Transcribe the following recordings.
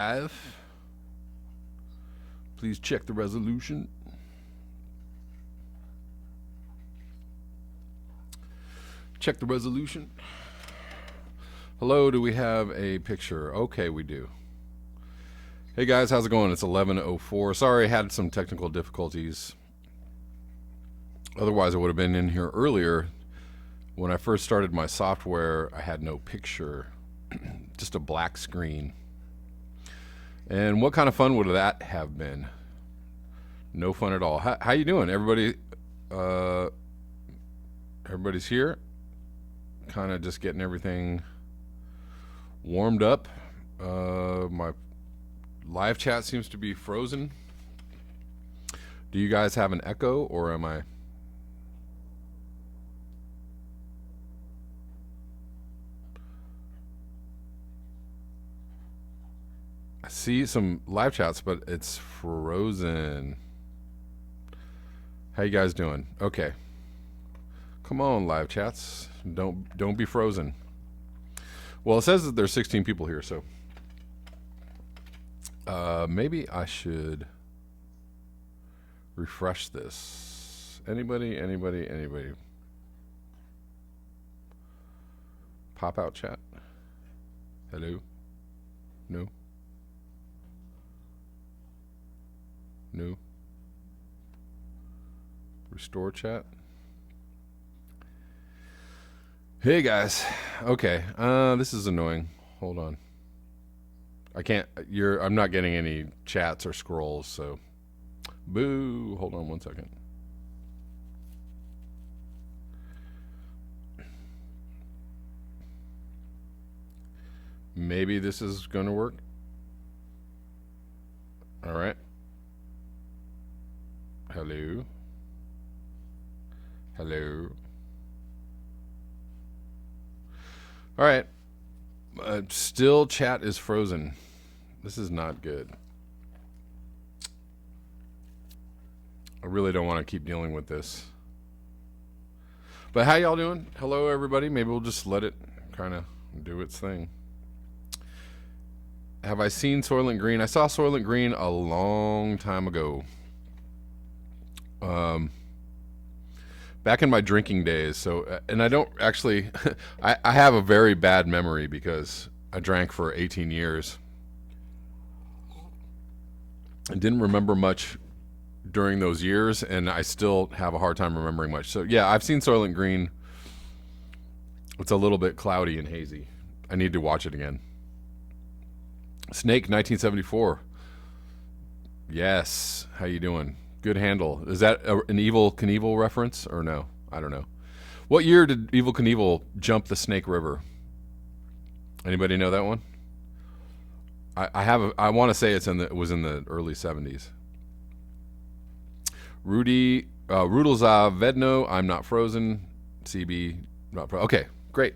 Live. Please check the resolution. Check the resolution. Hello, do we have a picture? Okay, we do. Hey guys, how's it going? It's 11:04. Sorry, I had some technical difficulties. Otherwise, I would have been in here earlier. When I first started my software, I had no picture, just a black screen. And what kind of fun would that have been? No fun at all. How you doing, everybody? Everybody's here. Kind of just getting everything warmed up. My live chat seems to be frozen. Do you guys have an echo, or am I? I see some live chats, but it's frozen. How you guys doing? Okay. Come on, live chats. Don't be frozen. Well, it says that there's 16 people here, so maybe I should refresh this. Anybody? Pop out chat. Hello? No? No? Restore chat. Hey guys. Okay. This is annoying. Hold on. I can't. I'm not getting any chats or scrolls, so. Boo. Hold on 1 second. Maybe this is going to work. All right. Hello. Hello. All right. Still chat is frozen. This is not good. I really don't want to keep dealing with this. But how y'all doing? Hello, everybody. Maybe we'll just let it kind of do its thing. Have I seen Soylent Green? I saw Soylent Green a long time ago. Back in my drinking days. So, and I don't actually, I have a very bad memory because I drank for 18 years. I didn't remember much during those years, and I still have a hard time remembering much. So yeah, I've seen Soylent Green. It's a little bit cloudy and hazy. I need to watch it again. Snake 1974. Yes. How you doing? Good handle. Is that an Evel Knievel reference or no? I don't know. What year did Evel Knievel jump the Snake River? Anybody know that one? I want to say it was in the early 70s. Rudel Vedno, I'm not frozen. CB, not frozen. Okay, great.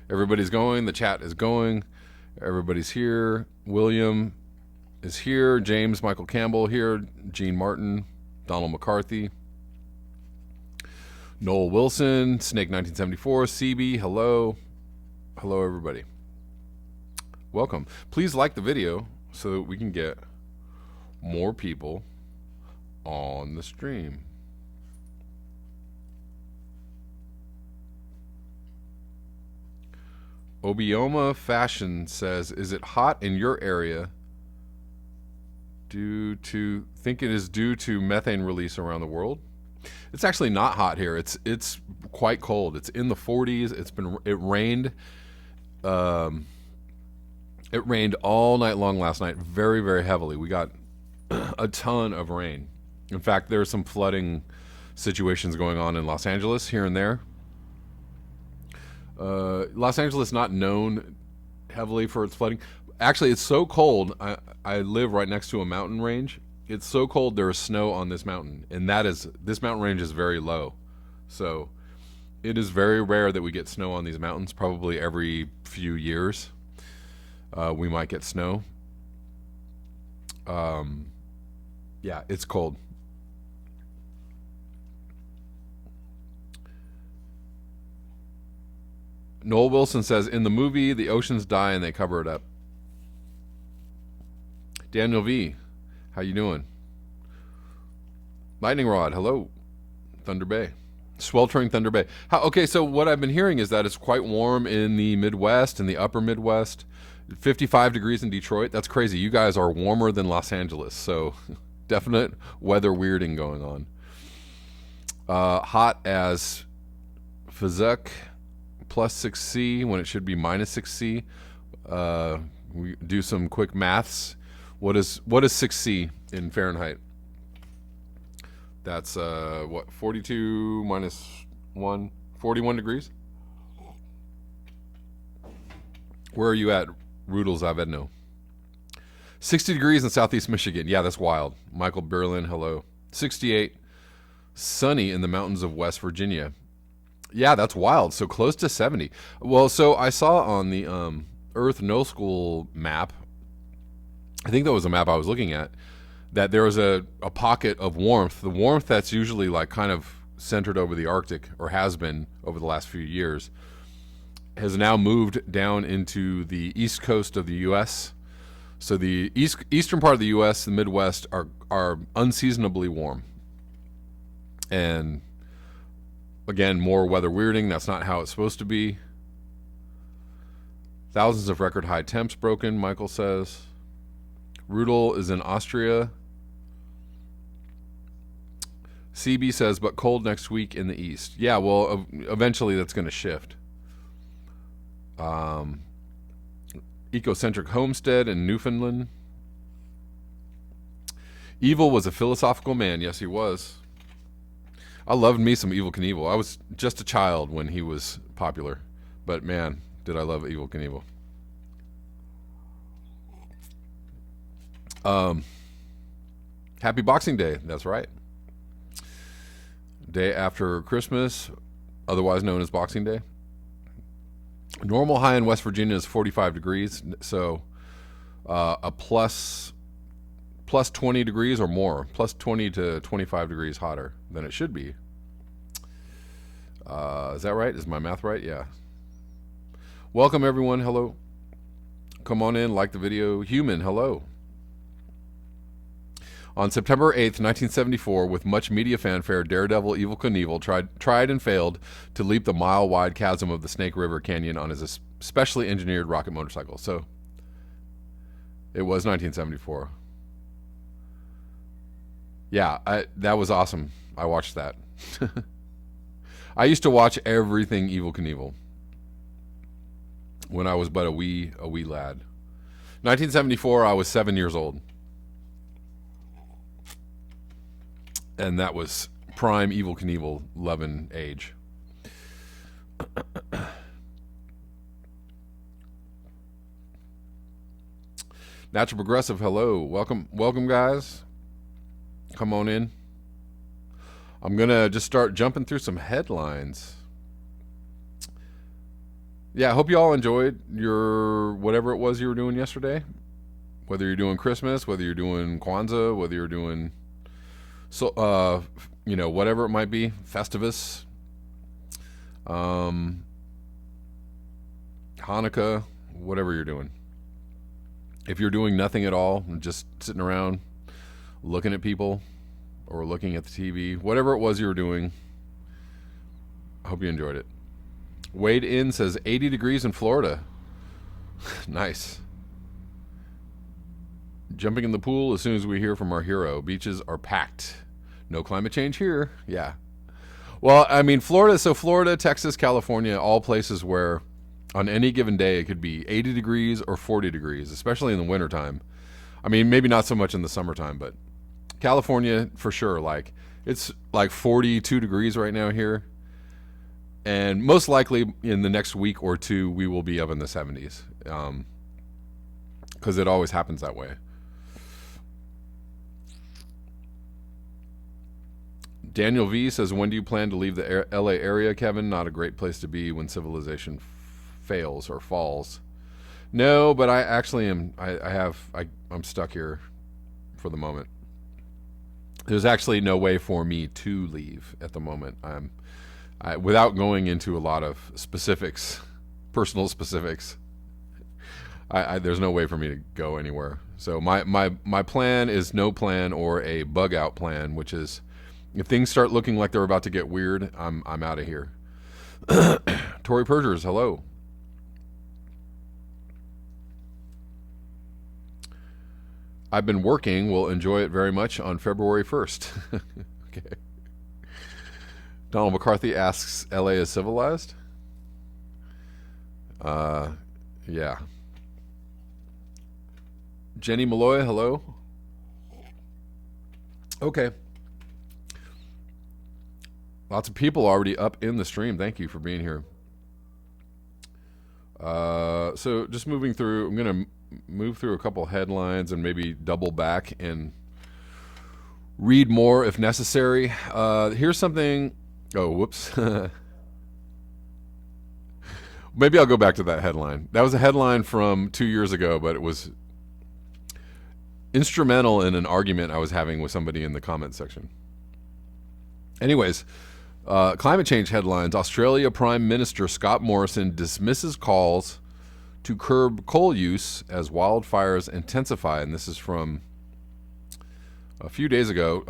Everybody's going. The chat is going. Everybody's here. William is here. James Michael Campbell here. Gene Martin. Donald McCarthy. Noel Wilson. Snake 1974. CB, hello. Hello, everybody. Welcome. Please like the video so that we can get more people on the stream. Obioma Fashion says, is it hot in your area think it is due to methane release around the world? It's actually not hot here. It's quite cold. It's in the 40s. It rained. It rained all night long last night, very, very heavily. We got a ton of rain. In fact, there are some flooding situations going on in Los Angeles here and there. Los Angeles not known heavily for its flooding. Actually, it's so cold. I live right next to a mountain range. It's so cold there is snow on this mountain, and this mountain range is very low. So it is very rare that we get snow on these mountains. Probably every few years we might get snow. Yeah, it's cold. Noel Wilson says, in the movie, the oceans die and they cover it up. Daniel V, how you doing? Lightning Rod, hello. Thunder Bay. Sweltering Thunder Bay. Okay, so what I've been hearing is that it's quite warm in the Midwest and the upper Midwest. 55 degrees in Detroit. That's crazy. You guys are warmer than Los Angeles, so definite weather weirding going on. Hot as Fazuk plus 6C when it should be minus 6C. We do some quick maths. What is 6C in Fahrenheit? That's what, 42 minus 1, 41 degrees? Where are you at, Rudel Zavedno? 60 degrees in southeast Michigan. Yeah, that's wild. Michael Berlin, hello. 68. Sunny in the mountains of West Virginia. Yeah, that's wild. So close to 70. Well, so I saw on the Earth No School map, I think that was a map I was looking at, that there was a pocket of warmth. The warmth that's usually like kind of centered over the Arctic, or has been over the last few years, has now moved down into the east coast of the U.S. So the eastern part of the U.S., the Midwest, are unseasonably warm. And again, more weather weirding. That's not how it's supposed to be. Thousands of record high temps broken, Michael says. Rudel is in Austria. CB says, but cold next week in the east. Yeah, well, eventually that's going to shift. Ecocentric Homestead in Newfoundland. Evel was a philosophical man. Yes, he was. I loved me some Evel Knievel. I was just a child when he was popular. But man, did I love Evel Knievel. Happy Boxing Day. That's right. Day after Christmas, otherwise known as Boxing Day. Normal high in West Virginia is 45 degrees, so a plus 20 degrees or more, plus 20 to 25 degrees hotter than it should be. Is that right? Is my math right? Yeah. Welcome, everyone. Hello. Come on in, like the video. Human, hello. On September 8th, 1974, with much media fanfare, Daredevil Evel Knievel tried and failed to leap the mile-wide chasm of the Snake River Canyon on his specially engineered rocket motorcycle. So, it was 1974. Yeah, that was awesome. I watched that. I used to watch everything Evel Knievel when I was but a wee lad. 1974, I was 7 years old. And that was prime Evel Knievel loving age. Natural Progressive, hello. Welcome, guys. Come on in. I'm going to just start jumping through some headlines. Yeah, I hope you all enjoyed your whatever it was you were doing yesterday. Whether you're doing Christmas, whether you're doing Kwanzaa, whether you're doing... So, whatever it might be, Festivus, Hanukkah, whatever you're doing. If you're doing nothing at all, just sitting around looking at people or looking at the TV, whatever it was you were doing, I hope you enjoyed it. Wade In says 80 degrees in Florida. Nice. Jumping in the pool as soon as we hear from our hero. Beaches are packed. No climate change here. Yeah. Well, I mean, Florida, Texas, California, all places where on any given day it could be 80 degrees or 40 degrees, especially in the wintertime. I mean, maybe not so much in the summertime, but California for sure. Like, it's like 42 degrees right now here. And most likely in the next week or two, we will be up in the 70s. Because it always happens that way. Daniel V says, when do you plan to leave the LA area, Kevin? Not a great place to be when civilization fails or falls. No, but I actually am. I'm stuck here for the moment. There's actually no way for me to leave at the moment. Without going into a lot of specifics, personal specifics. there's no way for me to go anywhere. So my plan is no plan or a bug out plan, which is if things start looking like they're about to get weird, I'm out of here. Tory Perjures, hello. I've been working. Will enjoy it very much on February 1st. Okay. Donald McCarthy asks, LA is civilized? Yeah. Jenny Malloy, hello. Okay. Lots of people already up in the stream. Thank you for being here. So just moving through, I'm going to move through a couple headlines and maybe double back and read more if necessary. Here's something. Oh, whoops. Maybe I'll go back to that headline. That was a headline from 2 years ago, but it was instrumental in an argument I was having with somebody in the comment section. Anyways, climate change headlines. Australia Prime Minister Scott Morrison dismisses calls to curb coal use as wildfires intensify. And this is from a few days ago,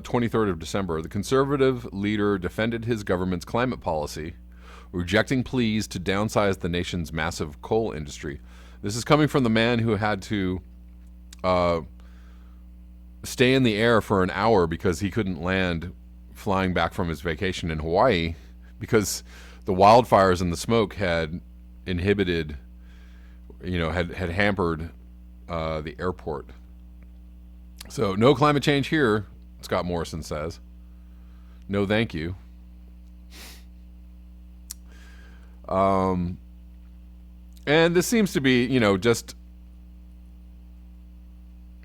23rd of December. The Conservative leader defended his government's climate policy, rejecting pleas to downsize the nation's massive coal industry. This is coming from the man who had to stay in the air for an hour because he couldn't land flying back from his vacation in Hawaii because the wildfires and the smoke had inhibited, had hampered the airport. So no climate change here, Scott Morrison says. No thank you. And this seems to be, just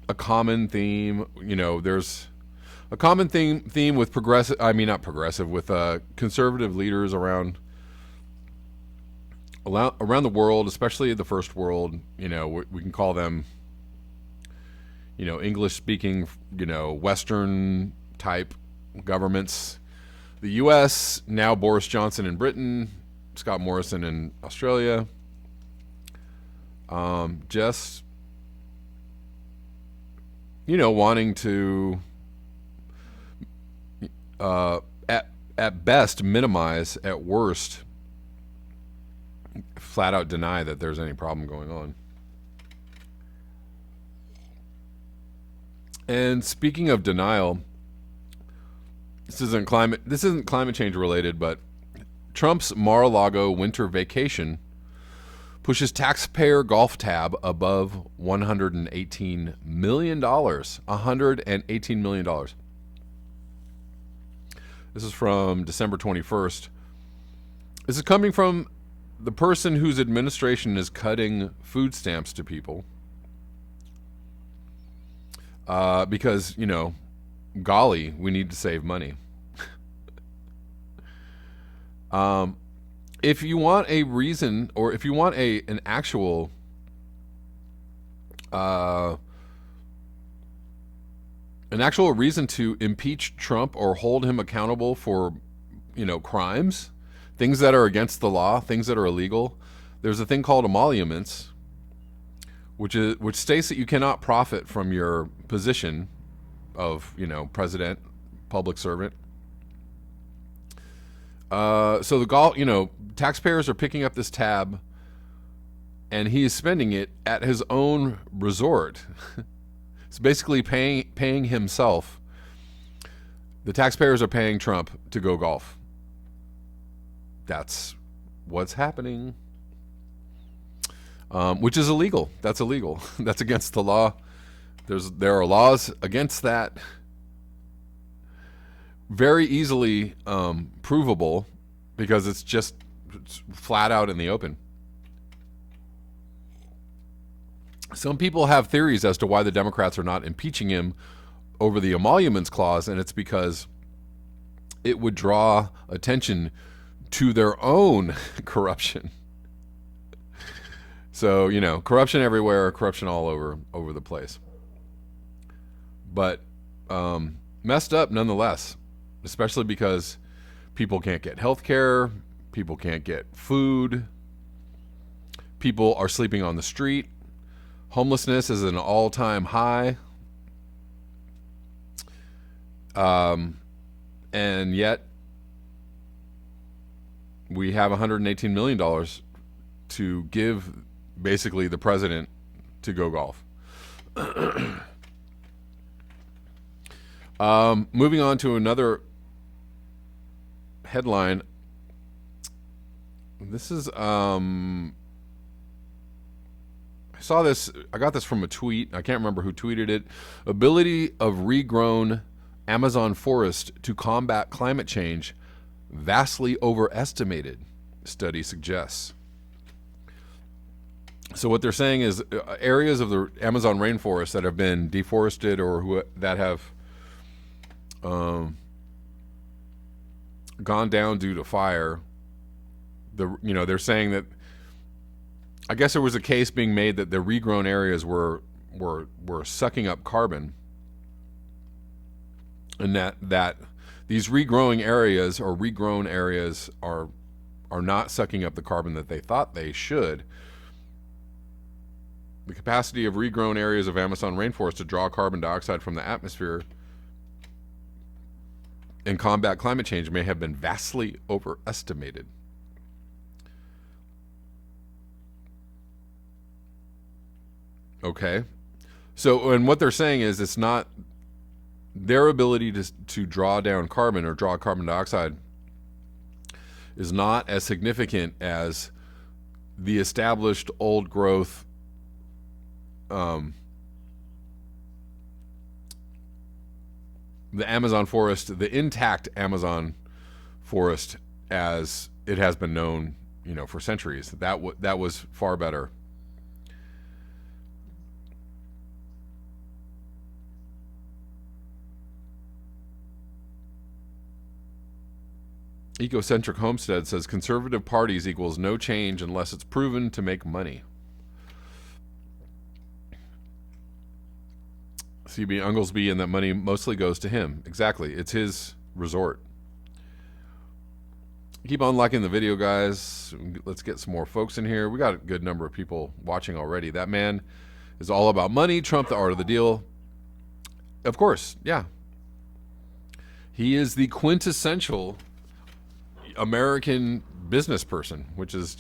a common theme. There's a common theme with with conservative leaders around the world, especially the first world. We can call them, English-speaking, Western type governments. The U.S., now Boris Johnson in Britain, Scott Morrison in Australia. Just, wanting to, at best, minimize, at worst, flat out deny that there's any problem going on. And speaking of denial, this isn't climate change related, but Trump's Mar-A-Lago winter vacation pushes taxpayer golf tab above $118 million. $118 million. This is from December 21st. This is coming from the person whose administration is cutting food stamps to people. Because, golly, we need to save money. If you want a reason, or if you want an actual reason to impeach Trump or hold him accountable for, crimes, things that are against the law, things that are illegal, there's a thing called emoluments, which states that you cannot profit from your position of, president, public servant. So taxpayers are picking up this tab, and he is spending it at his own resort. It's basically paying himself. The taxpayers are paying Trump to go golf. That's what's happening. Which is illegal. That's illegal. That's against the law. There are laws against that. Very easily provable because it's flat out in the open. Some people have theories as to why the Democrats are not impeaching him over the emoluments clause, and it's because it would draw attention to their own corruption. So, corruption everywhere, corruption all over the place. But messed up nonetheless, especially because people can't get health care, people can't get food, people are sleeping on the street. Homelessness is an all-time high. And yet we have $118 million to give basically the president to go golf. Moving on to another headline. This is I saw this. I got this from a tweet. I can't remember who tweeted it. Ability of regrown Amazon forest to combat climate change vastly overestimated, study suggests. So what they're saying is areas of the Amazon rainforest that have been deforested or that have gone down due to fire. They're saying that, I guess there was a case being made that the regrown areas were sucking up carbon, and that these regrowing areas or regrown areas are not sucking up the carbon that they thought they should. The capacity of regrown areas of Amazon rainforest to draw carbon dioxide from the atmosphere and combat climate change may have been vastly overestimated. Okay. So, and what they're saying is it's not their ability to draw down carbon or draw carbon dioxide is not as significant as the established old growth the Amazon forest, the intact Amazon forest as it has been known, for centuries. That was far better. Ecocentric Homestead says conservative parties equals no change unless it's proven to make money. CB Unglesby, and that money mostly goes to him. Exactly. It's his resort. Keep on liking the video, guys. Let's get some more folks in here. We got a good number of people watching already. That man is all about money. Trump, the art of the deal. Of course, yeah. He is the quintessential American business person, which is,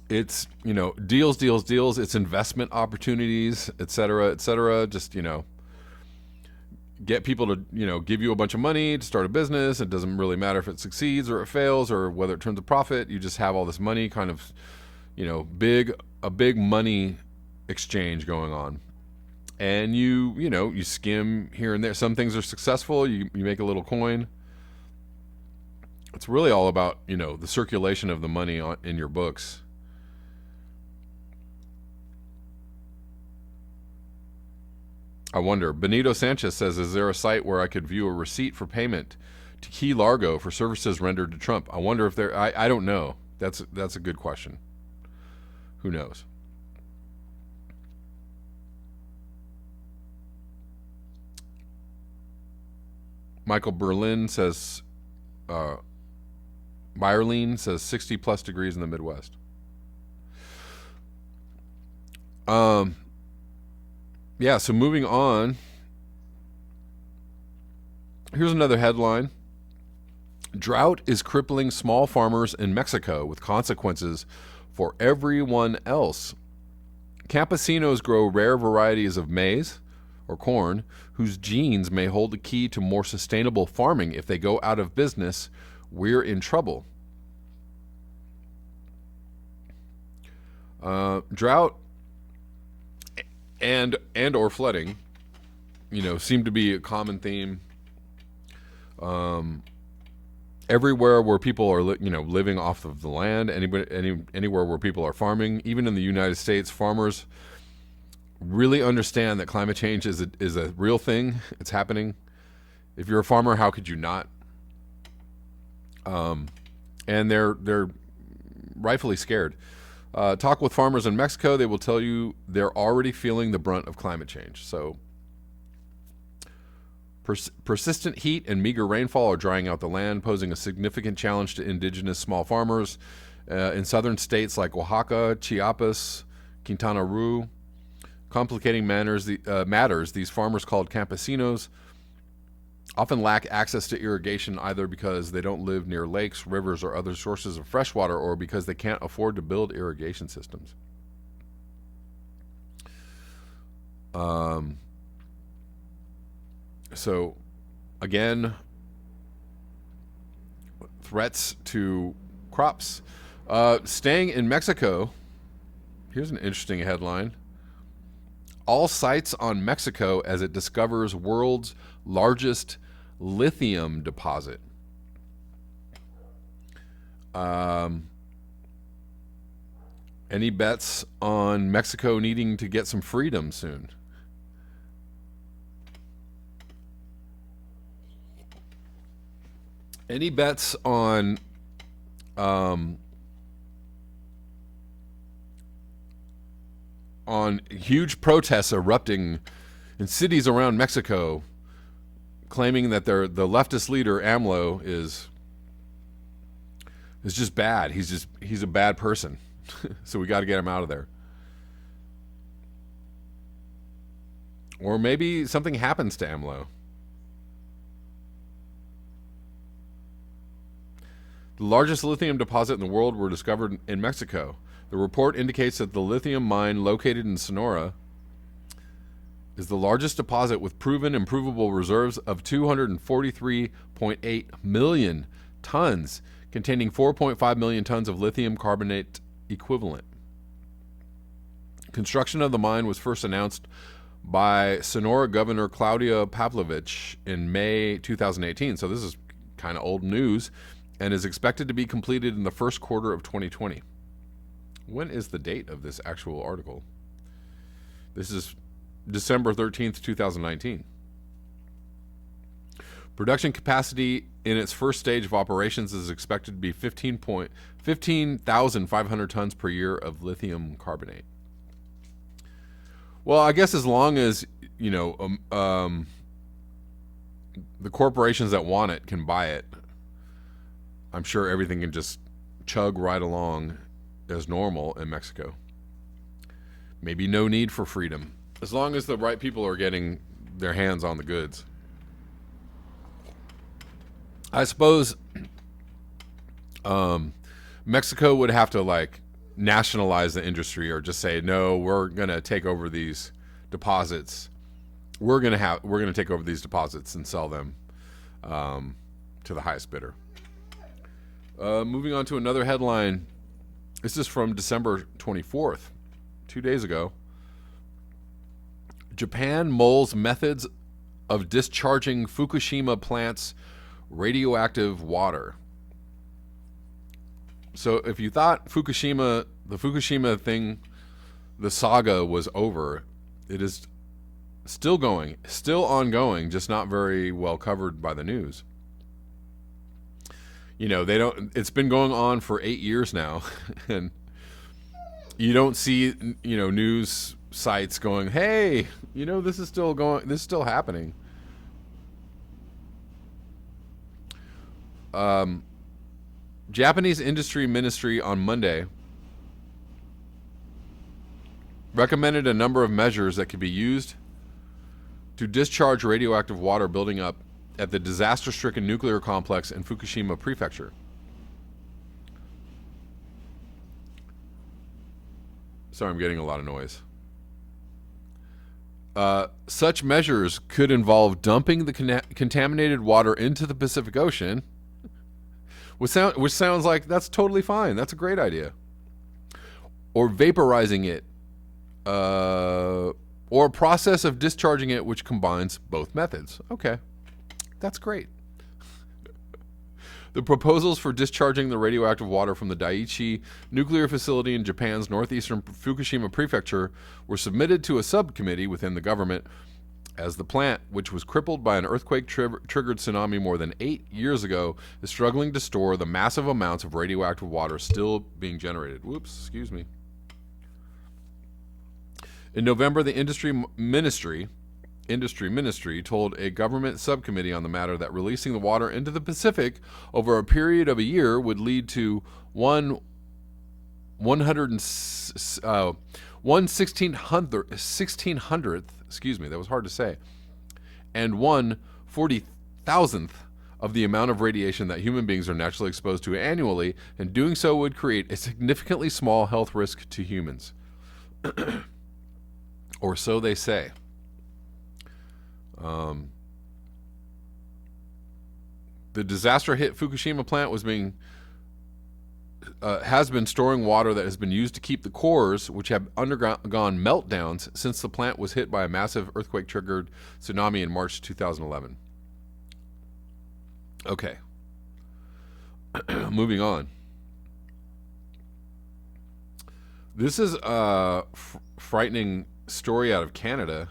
it's, deals, it's investment opportunities, et cetera, just, get people to, give you a bunch of money to start a business. It doesn't really matter if it succeeds or it fails or whether it turns a profit. You just have all this money, kind of, a big money exchange going on. And you skim here and there. Some things are successful. You make a little coin. It's really all about, the circulation of the money in your books. I wonder. Benito Sanchez says, is there a site where I could view a receipt for payment to Key Largo for services rendered to Trump? I wonder if there... I don't know. That's a good question. Who knows? Michael Berlin says... Byerline says 60 plus degrees in the Midwest. Yeah, so moving on. Here's another headline. Drought is crippling small farmers in Mexico with consequences for everyone else. Campesinos grow rare varieties of maize or corn whose genes may hold the key to more sustainable farming. If they go out of business, we're in trouble. Drought and or flooding, seem to be a common theme. Everywhere where people are, living off of the land, anywhere where people are farming, even in the United States, farmers really understand that climate change is a real thing. It's happening. If you're a farmer, how could you not? And they're rightfully scared. Talk with farmers in Mexico. They will tell you they're already feeling the brunt of climate change. So persistent heat and meager rainfall are drying out the land, posing a significant challenge to indigenous small farmers in southern states like Oaxaca, Chiapas, Quintana Roo. Complicating matters, these farmers called campesinos often lack access to irrigation either because they don't live near lakes, rivers, or other sources of fresh water, or because they can't afford to build irrigation systems. So, again, threats to crops. Staying in Mexico, here's an interesting headline. All sights on Mexico as it discovers world's largest lithium deposit. Any bets on Mexico needing to get some freedom soon? Any bets on huge protests erupting in cities around Mexico, claiming that the leftist leader AMLO is just bad. He's a bad person, so we got to get him out of there. Or maybe something happens to AMLO. The largest lithium deposit in the world were discovered in Mexico. The report indicates that the lithium mine located in Sonora is the largest deposit with proven and provable reserves of 243.8 million tons, containing 4.5 million tons of lithium carbonate equivalent. Construction of the mine was first announced by Sonora Governor Claudia Pavlovich in May 2018. So this is kind of old news, and is expected to be completed in the first quarter of 2020. When is the date of this actual article? This is December 13th, 2019. Production capacity in its first stage of operations is expected to be 15,500 tons per year of lithium carbonate. Well, I guess as long as, the corporations that want it can buy it, I'm sure everything can just chug right along as normal in Mexico. Maybe no need for freedom, as long as the right people are getting their hands on the goods. I suppose Mexico would have to nationalize the industry, or just say, no, we're gonna take over these deposits. We're gonna take over these deposits and sell them to the highest bidder. Moving on to another headline. This is from December 24th, 2 days ago. Japan mulls methods of discharging Fukushima plant's radioactive water. So if you thought the Fukushima thing, the saga was over, it is still going, still ongoing, just not very well covered by the news. It's been going on for 8 years now, and you don't see, news sites going, hey, this is still happening. Japanese Industry Ministry on Monday recommended a number of measures that could be used to discharge radioactive water building up at the disaster-stricken nuclear complex in Fukushima Prefecture. Sorry, I'm getting a lot of noise. Such measures could involve dumping the contaminated water into the Pacific Ocean, which sounds like that's totally fine. That's a great idea. Or vaporizing it, or a process of discharging it which combines both methods. Okay. That's great. The proposals for discharging the radioactive water from the Daiichi nuclear facility in Japan's northeastern Fukushima prefecture were submitted to a subcommittee within the government, as the plant, which was crippled by an earthquake-triggered tsunami more than 8 years ago, is struggling to store the massive amounts of radioactive water still being generated. Whoops, excuse me. In November, the Industry Ministry told a government subcommittee on the matter that releasing the water into the Pacific over a period of a year would lead to, one, 1/1600th, excuse me, that was hard to say, and 1/40,000th of the amount of radiation that human beings are naturally exposed to annually, and doing so would create a significantly small health risk to humans. Or so they say. The disaster-hit Fukushima plant has been storing water that has been used to keep the cores, which have undergone meltdowns since the plant was hit by a massive earthquake-triggered tsunami in March 2011. Okay. Moving on. This is a frightening story out of Canada.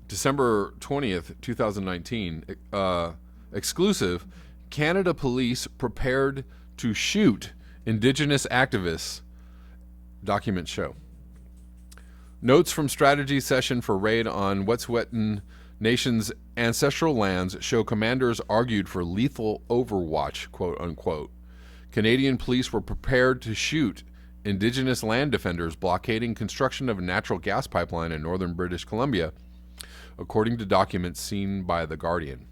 December 20th, 2019. Exclusive. Canada police prepared to shoot Indigenous activists. Documents show. Notes from strategy session for raid on Wet'suwet'en Nation's ancestral lands show commanders argued for lethal overwatch, quote unquote. Canadian police were prepared to shoot Indigenous land defenders blockading construction of a natural gas pipeline in northern British Columbia, according to documents seen by The Guardian.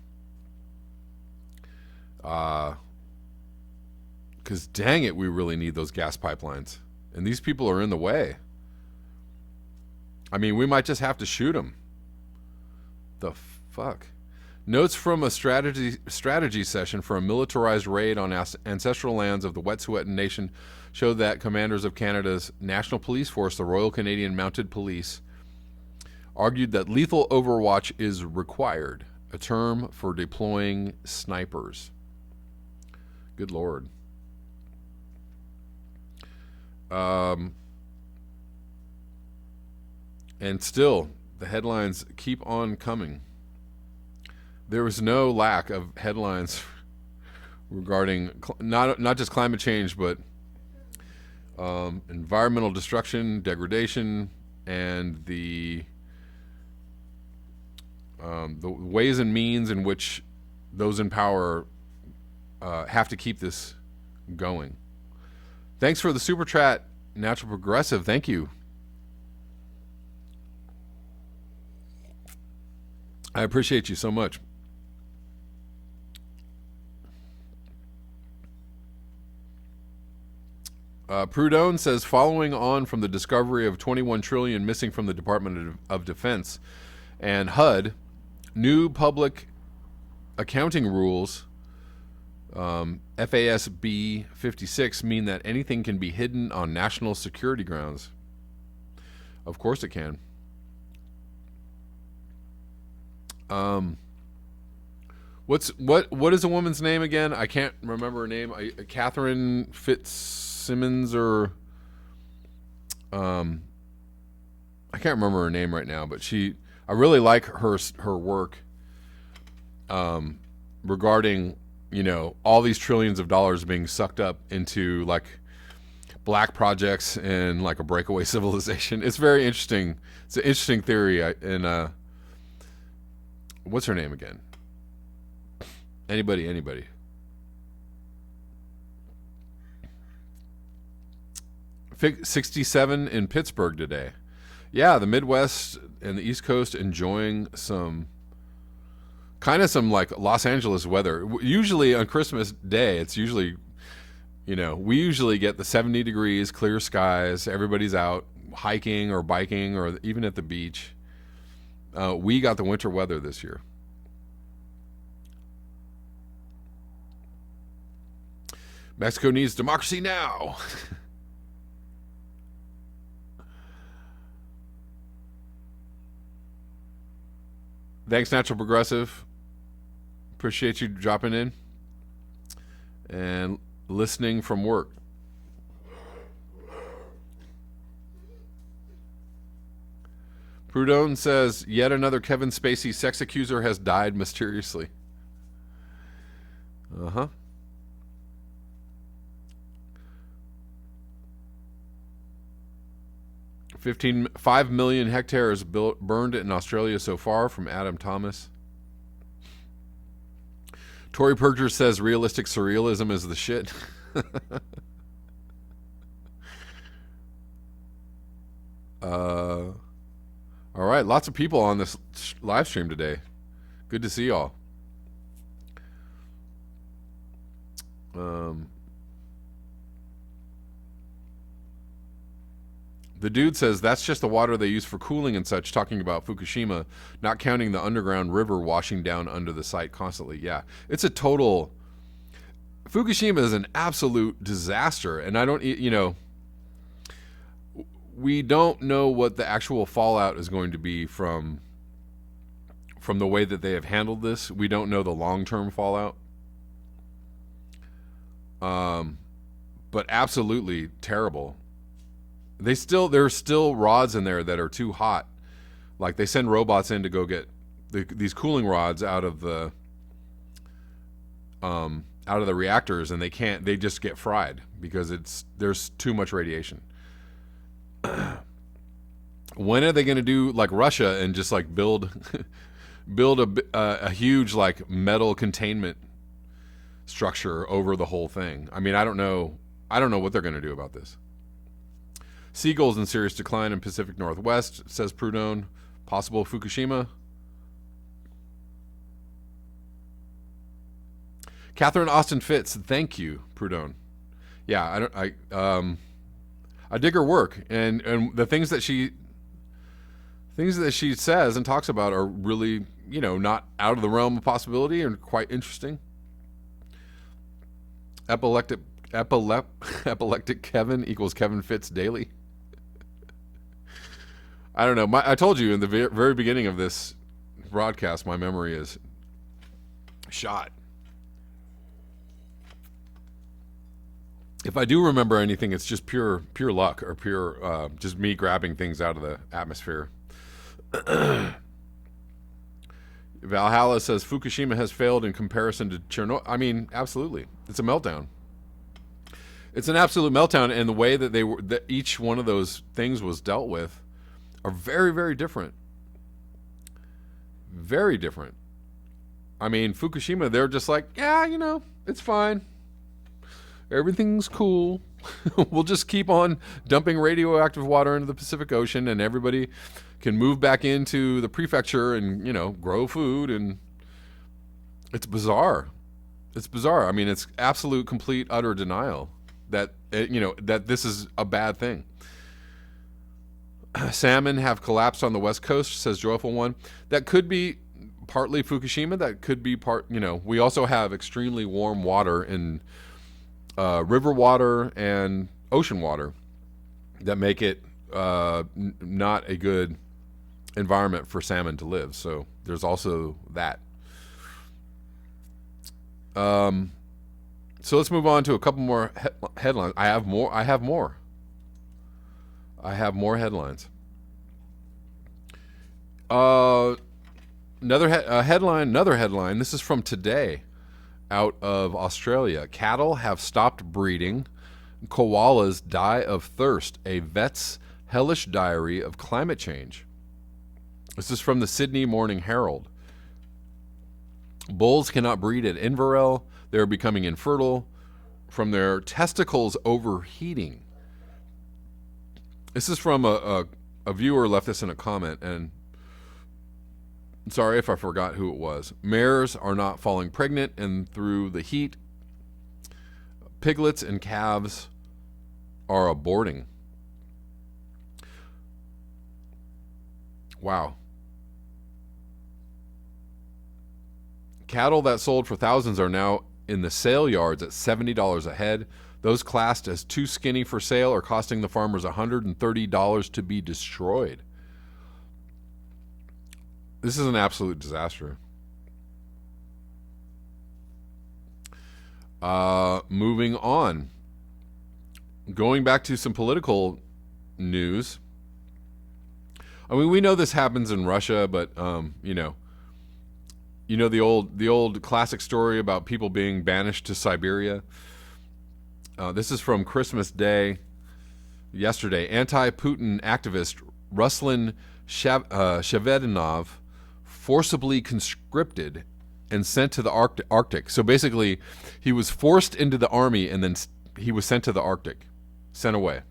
Because dang it, we really need those gas pipelines. And these people are in the way. I mean, we might just have to shoot them. The fuck? Notes from a strategy session for a militarized raid on ancestral lands of the Wet'suwet'en Nation show that commanders of Canada's National Police Force, the Royal Canadian Mounted Police, argued that lethal overwatch is required, a term for deploying snipers. Good Lord. And still, the headlines keep on coming. There was no lack of headlines regarding not just climate change, but environmental destruction, degradation, and the ways and means in which those in power have to keep this going. Thanks for the super chat, Natural Progressive. Thank you. I appreciate you so much. Prudhomme says, following on from the discovery of $21 trillion missing from the Department of Defense and HUD, new public accounting rules, FASB 56, mean that anything can be hidden on national security grounds. Of course it can. What is a woman's name again? I can't remember her name. Catherine Fitzsimmons, or I can't remember her name right now, but I really like her work regarding, all these trillions of dollars being sucked up into like black projects and like a breakaway civilization. It's very interesting. It's an interesting theory. And what's her name again? Anybody. 67 in Pittsburgh today. Yeah, the Midwest and the East Coast enjoying some like Los Angeles weather. Usually on Christmas Day, it's usually, we usually get the 70 degrees, clear skies. Everybody's out hiking or biking or even at the beach. We got the winter weather this year. Mexico needs democracy now. Thanks, Natural Progressive. Appreciate you dropping in and listening from work. Prudhomme says, yet another Kevin Spacey sex accuser has died mysteriously. Uh-huh. 5 million hectares burned in Australia so far, from Adam Thomas. Tory Purger says realistic surrealism is the shit. Uh, all right, lots of people on this live stream today. Good to see y'all. The dude says that's just the water they use for cooling and such, talking about Fukushima, not counting the underground river washing down under the site constantly. Yeah, it's a total... Fukushima is an absolute disaster, and I don't, we don't know what the actual fallout is going to be from the way that they have handled this. We don't know the long-term fallout. But absolutely terrible. There's still rods in there that are too hot. Like they send robots in to go get these cooling rods out of the reactors, and they just get fried because there's too much radiation. When are they going to do like Russia and just like build a huge like metal containment structure over the whole thing? I mean, I don't know what they're going to do about this. Seagulls in serious decline in Pacific Northwest, says Prudhomme. Possible Fukushima. Catherine Austin Fitz, thank you, Prudhomme. Yeah, I dig her work, and the things that she says and talks about are really, not out of the realm of possibility and quite interesting. Epileptic Kevin equals Kevin Fitz daily. I don't know. I told you in the very beginning of this broadcast, my memory is shot. If I do remember anything, it's just pure luck or pure just me grabbing things out of the atmosphere. Valhalla says Fukushima has failed in comparison to Chernobyl. I mean, absolutely. It's a meltdown. It's an absolute meltdown, and the way that that each one of those things was dealt with are very, very different. Very different. I mean, Fukushima, they're just like, yeah, it's fine. Everything's cool. We'll just keep on dumping radioactive water into the Pacific Ocean, and everybody can move back into the prefecture and, grow food. And it's bizarre. It's bizarre. I mean, it's absolute, complete, utter denial that, that this is a bad thing. Salmon have collapsed on the West Coast, says Joyful One. That could be partly Fukushima. That could be we also have extremely warm water in river water and ocean water that make it not a good environment for salmon to live. So there's also that. So let's move on to a couple more headlines. I have more headlines. Another headline. This is from today out of Australia. Cattle have stopped breeding. Koalas die of thirst. A vet's hellish diary of climate change. This is from the Sydney Morning Herald. Bulls cannot breed at Inverell. They're becoming infertile from their testicles overheating. This is from a viewer left this in a comment, and sorry if I forgot who it was. Mares are not falling pregnant, and through the heat, piglets and calves are aborting. Wow. Cattle that sold for thousands are now in the sale yards at $70 a head. Those classed as too skinny for sale are costing the farmers $130 to be destroyed. This is an absolute disaster. Moving on. Going back to some political news. I mean, we know this happens in Russia, but the old classic story about people being banished to Siberia. This is from Christmas Day yesterday. Anti-Putin activist Ruslan Shaveddinov forcibly conscripted and sent to the Arctic. So basically, he was forced into the army and then he was sent to the Arctic, sent away.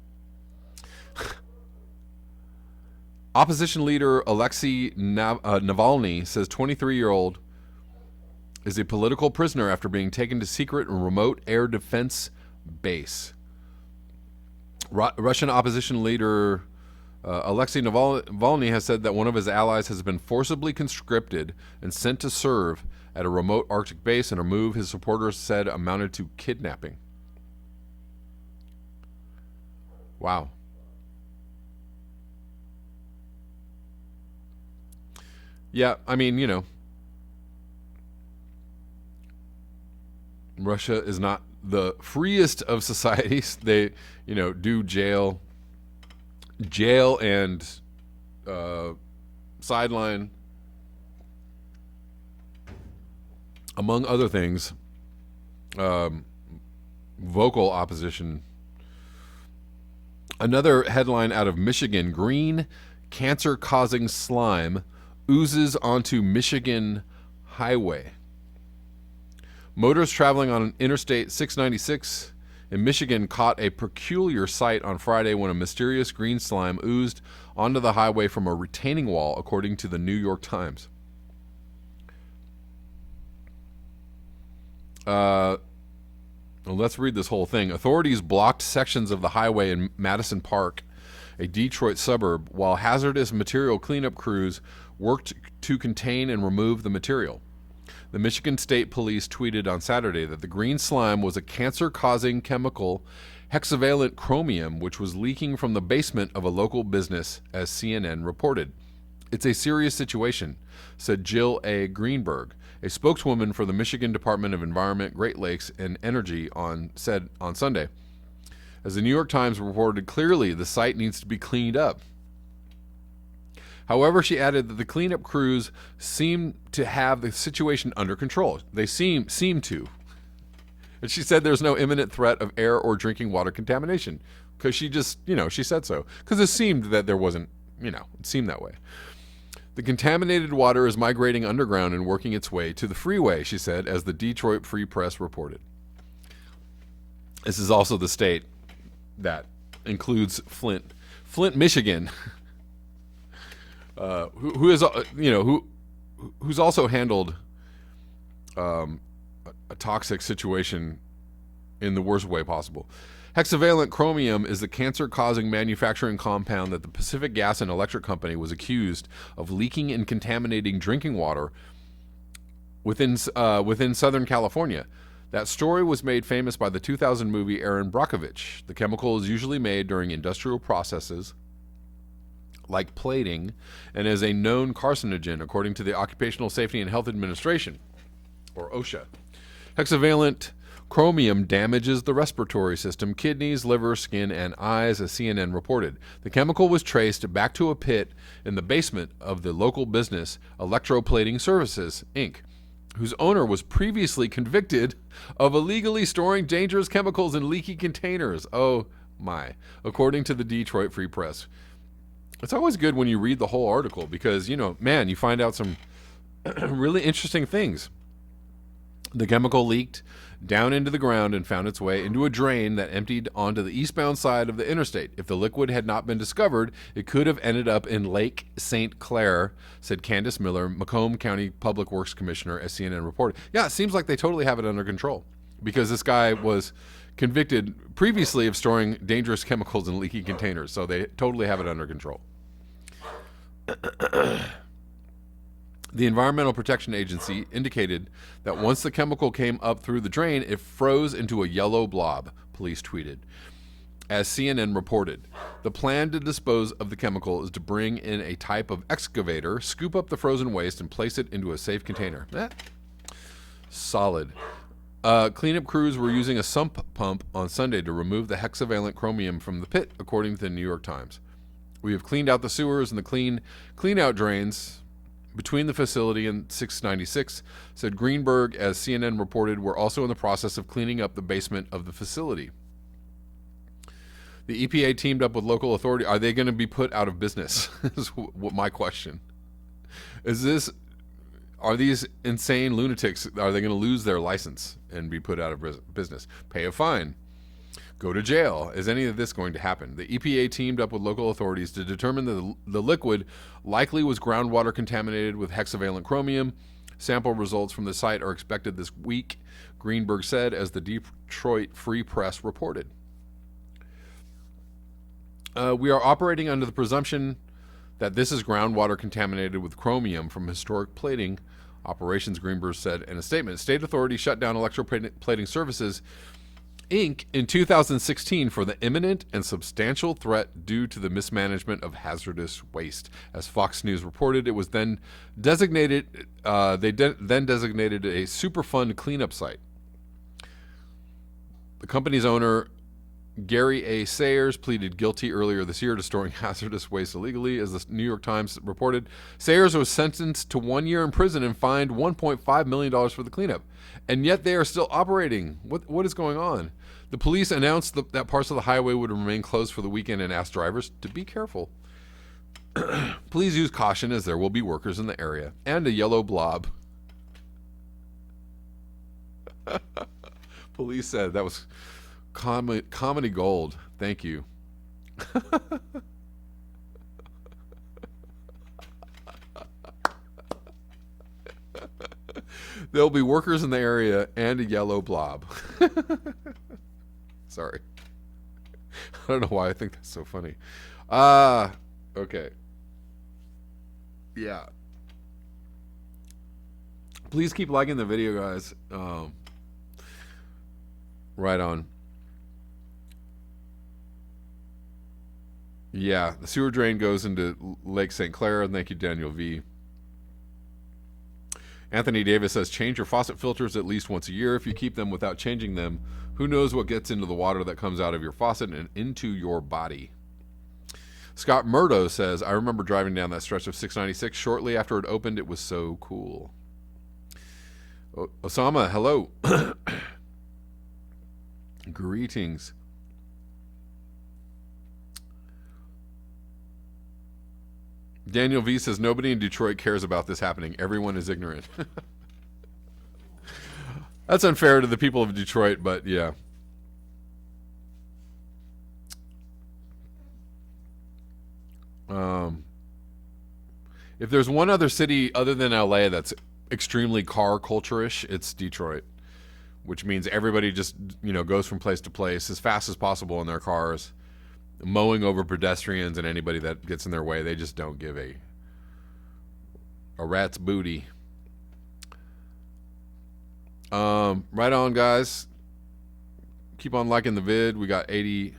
Opposition leader Alexei Navalny says 23-year-old is a political prisoner after being taken to secret and remote air defense base. Russian opposition leader Alexei Navalny has said that one of his allies has been forcibly conscripted and sent to serve at a remote Arctic base in a move his supporters said amounted to kidnapping. Wow. Yeah, I mean, you know, Russia is not the freest of societies. They, you know, do jail and sideline, among other things, vocal opposition. Another headline out of Michigan: green cancer-causing slime oozes onto Michigan highway. Motorists traveling on Interstate 696 in Michigan caught a peculiar sight on Friday when a mysterious green slime oozed onto the highway from a retaining wall, according to the New York Times. Well, let's read this whole thing. Authorities blocked sections of the highway in Madison Park, a Detroit suburb, while hazardous material cleanup crews worked to contain and remove the material. The Michigan State Police tweeted on Saturday that the green slime was a cancer-causing chemical, hexavalent chromium, which was leaking from the basement of a local business, as CNN reported. "It's a serious situation," said Jill A. Greenberg, a spokeswoman for the Michigan Department of Environment, Great Lakes, and Energy, said on Sunday. As the New York Times reported, clearly the site needs to be cleaned up. However, she added that the cleanup crews seem to have the situation under control. They seem to. And she said there's no imminent threat of air or drinking water contamination, because she just, she said so. Because it seemed that there wasn't, it seemed that way. The contaminated water is migrating underground and working its way to the freeway, she said, as the Detroit Free Press reported. This is also the state that includes Flint, Michigan, who's also handled a toxic situation in the worst way possible. Hexavalent chromium is the cancer-causing manufacturing compound that the Pacific Gas and Electric Company was accused of leaking and contaminating drinking water within Southern California. That story was made famous by the 2000 movie Erin Brockovich. The chemical is usually made during industrial processes like plating, and is a known carcinogen, according to the Occupational Safety and Health Administration, or OSHA. Hexavalent chromium damages the respiratory system, kidneys, liver, skin, and eyes, as CNN reported. The chemical was traced back to a pit in the basement of the local business Electroplating Services, Inc., whose owner was previously convicted of illegally storing dangerous chemicals in leaky containers. Oh my, according to the Detroit Free Press. It's always good when you read the whole article because, you find out some really interesting things. The chemical leaked down into the ground and found its way into a drain that emptied onto the eastbound side of the interstate. If the liquid had not been discovered, it could have ended up in Lake St. Clair, said Candace Miller, Macomb County Public Works Commissioner, as CNN reported. Yeah, it seems like they totally have it under control because this guy was convicted previously of storing dangerous chemicals in leaky containers, so they totally have it under control. The Environmental Protection Agency indicated that once the chemical came up through the drain, it froze into a yellow blob, police tweeted. As CNN reported, the plan to dispose of the chemical is to bring in a type of excavator, scoop up the frozen waste, and place it into a safe container. Solid. Cleanup crews were using a sump pump on Sunday to remove the hexavalent chromium from the pit, according to the New York Times. We have cleaned out the sewers and the clean-out drains between the facility and 696, said Greenberg, as CNN reported. We're also in the process of cleaning up the basement of the facility. The EPA teamed up with local authority. Are they going to be put out of business? Is what my question. Are these insane lunatics, are they going to lose their license and be put out of business? Pay a fine. Go to jail. Is any of this going to happen? The EPA teamed up with local authorities to determine that the liquid likely was groundwater contaminated with hexavalent chromium. Sample results from the site are expected this week, Greenberg said, as the Detroit Free Press reported. We are operating under the presumption that this is groundwater contaminated with chromium from historic plating operations, Greenberg said in a statement. State authorities shut down electroplating services, Inc. in 2016 for the imminent and substantial threat due to the mismanagement of hazardous waste. As Fox News reported, it was then designated, then designated a Superfund cleanup site. The company's owner, Gary A. Sayers, pleaded guilty earlier this year to storing hazardous waste illegally. As the New York Times reported, Sayers was sentenced to 1 year in prison and fined $1.5 million for the cleanup. And yet they are still operating. What is going on? The police announced that parts of the highway would remain closed for the weekend and asked drivers to be careful. Please use caution as there will be workers in the area. And a yellow blob. Police said that was comedy gold. Thank you. There'll be workers in the area and a yellow blob. Sorry. I don't know why I think that's so funny. Okay. Yeah. Please keep liking the video, guys. Right on. Yeah, the sewer drain goes into Lake St. Clair. Thank you, Daniel V. Anthony Davis says, change your faucet filters at least once a year. If you keep them without changing them, who knows what gets into the water that comes out of your faucet and into your body. Scott Murdo says, I remember driving down that stretch of 696 shortly after it opened. It was so cool. Osama, hello. Greetings. Daniel V says, nobody in Detroit cares about this happening. Everyone is ignorant. That's unfair to the people of Detroit, but yeah. If there's one other city other than LA that's extremely car culture-ish, it's Detroit, which means everybody just, goes from place to place as fast as possible in their cars, mowing over pedestrians and anybody that gets in their way. They just don't give a rat's booty. Right on, guys. Keep on liking the vid. We got 80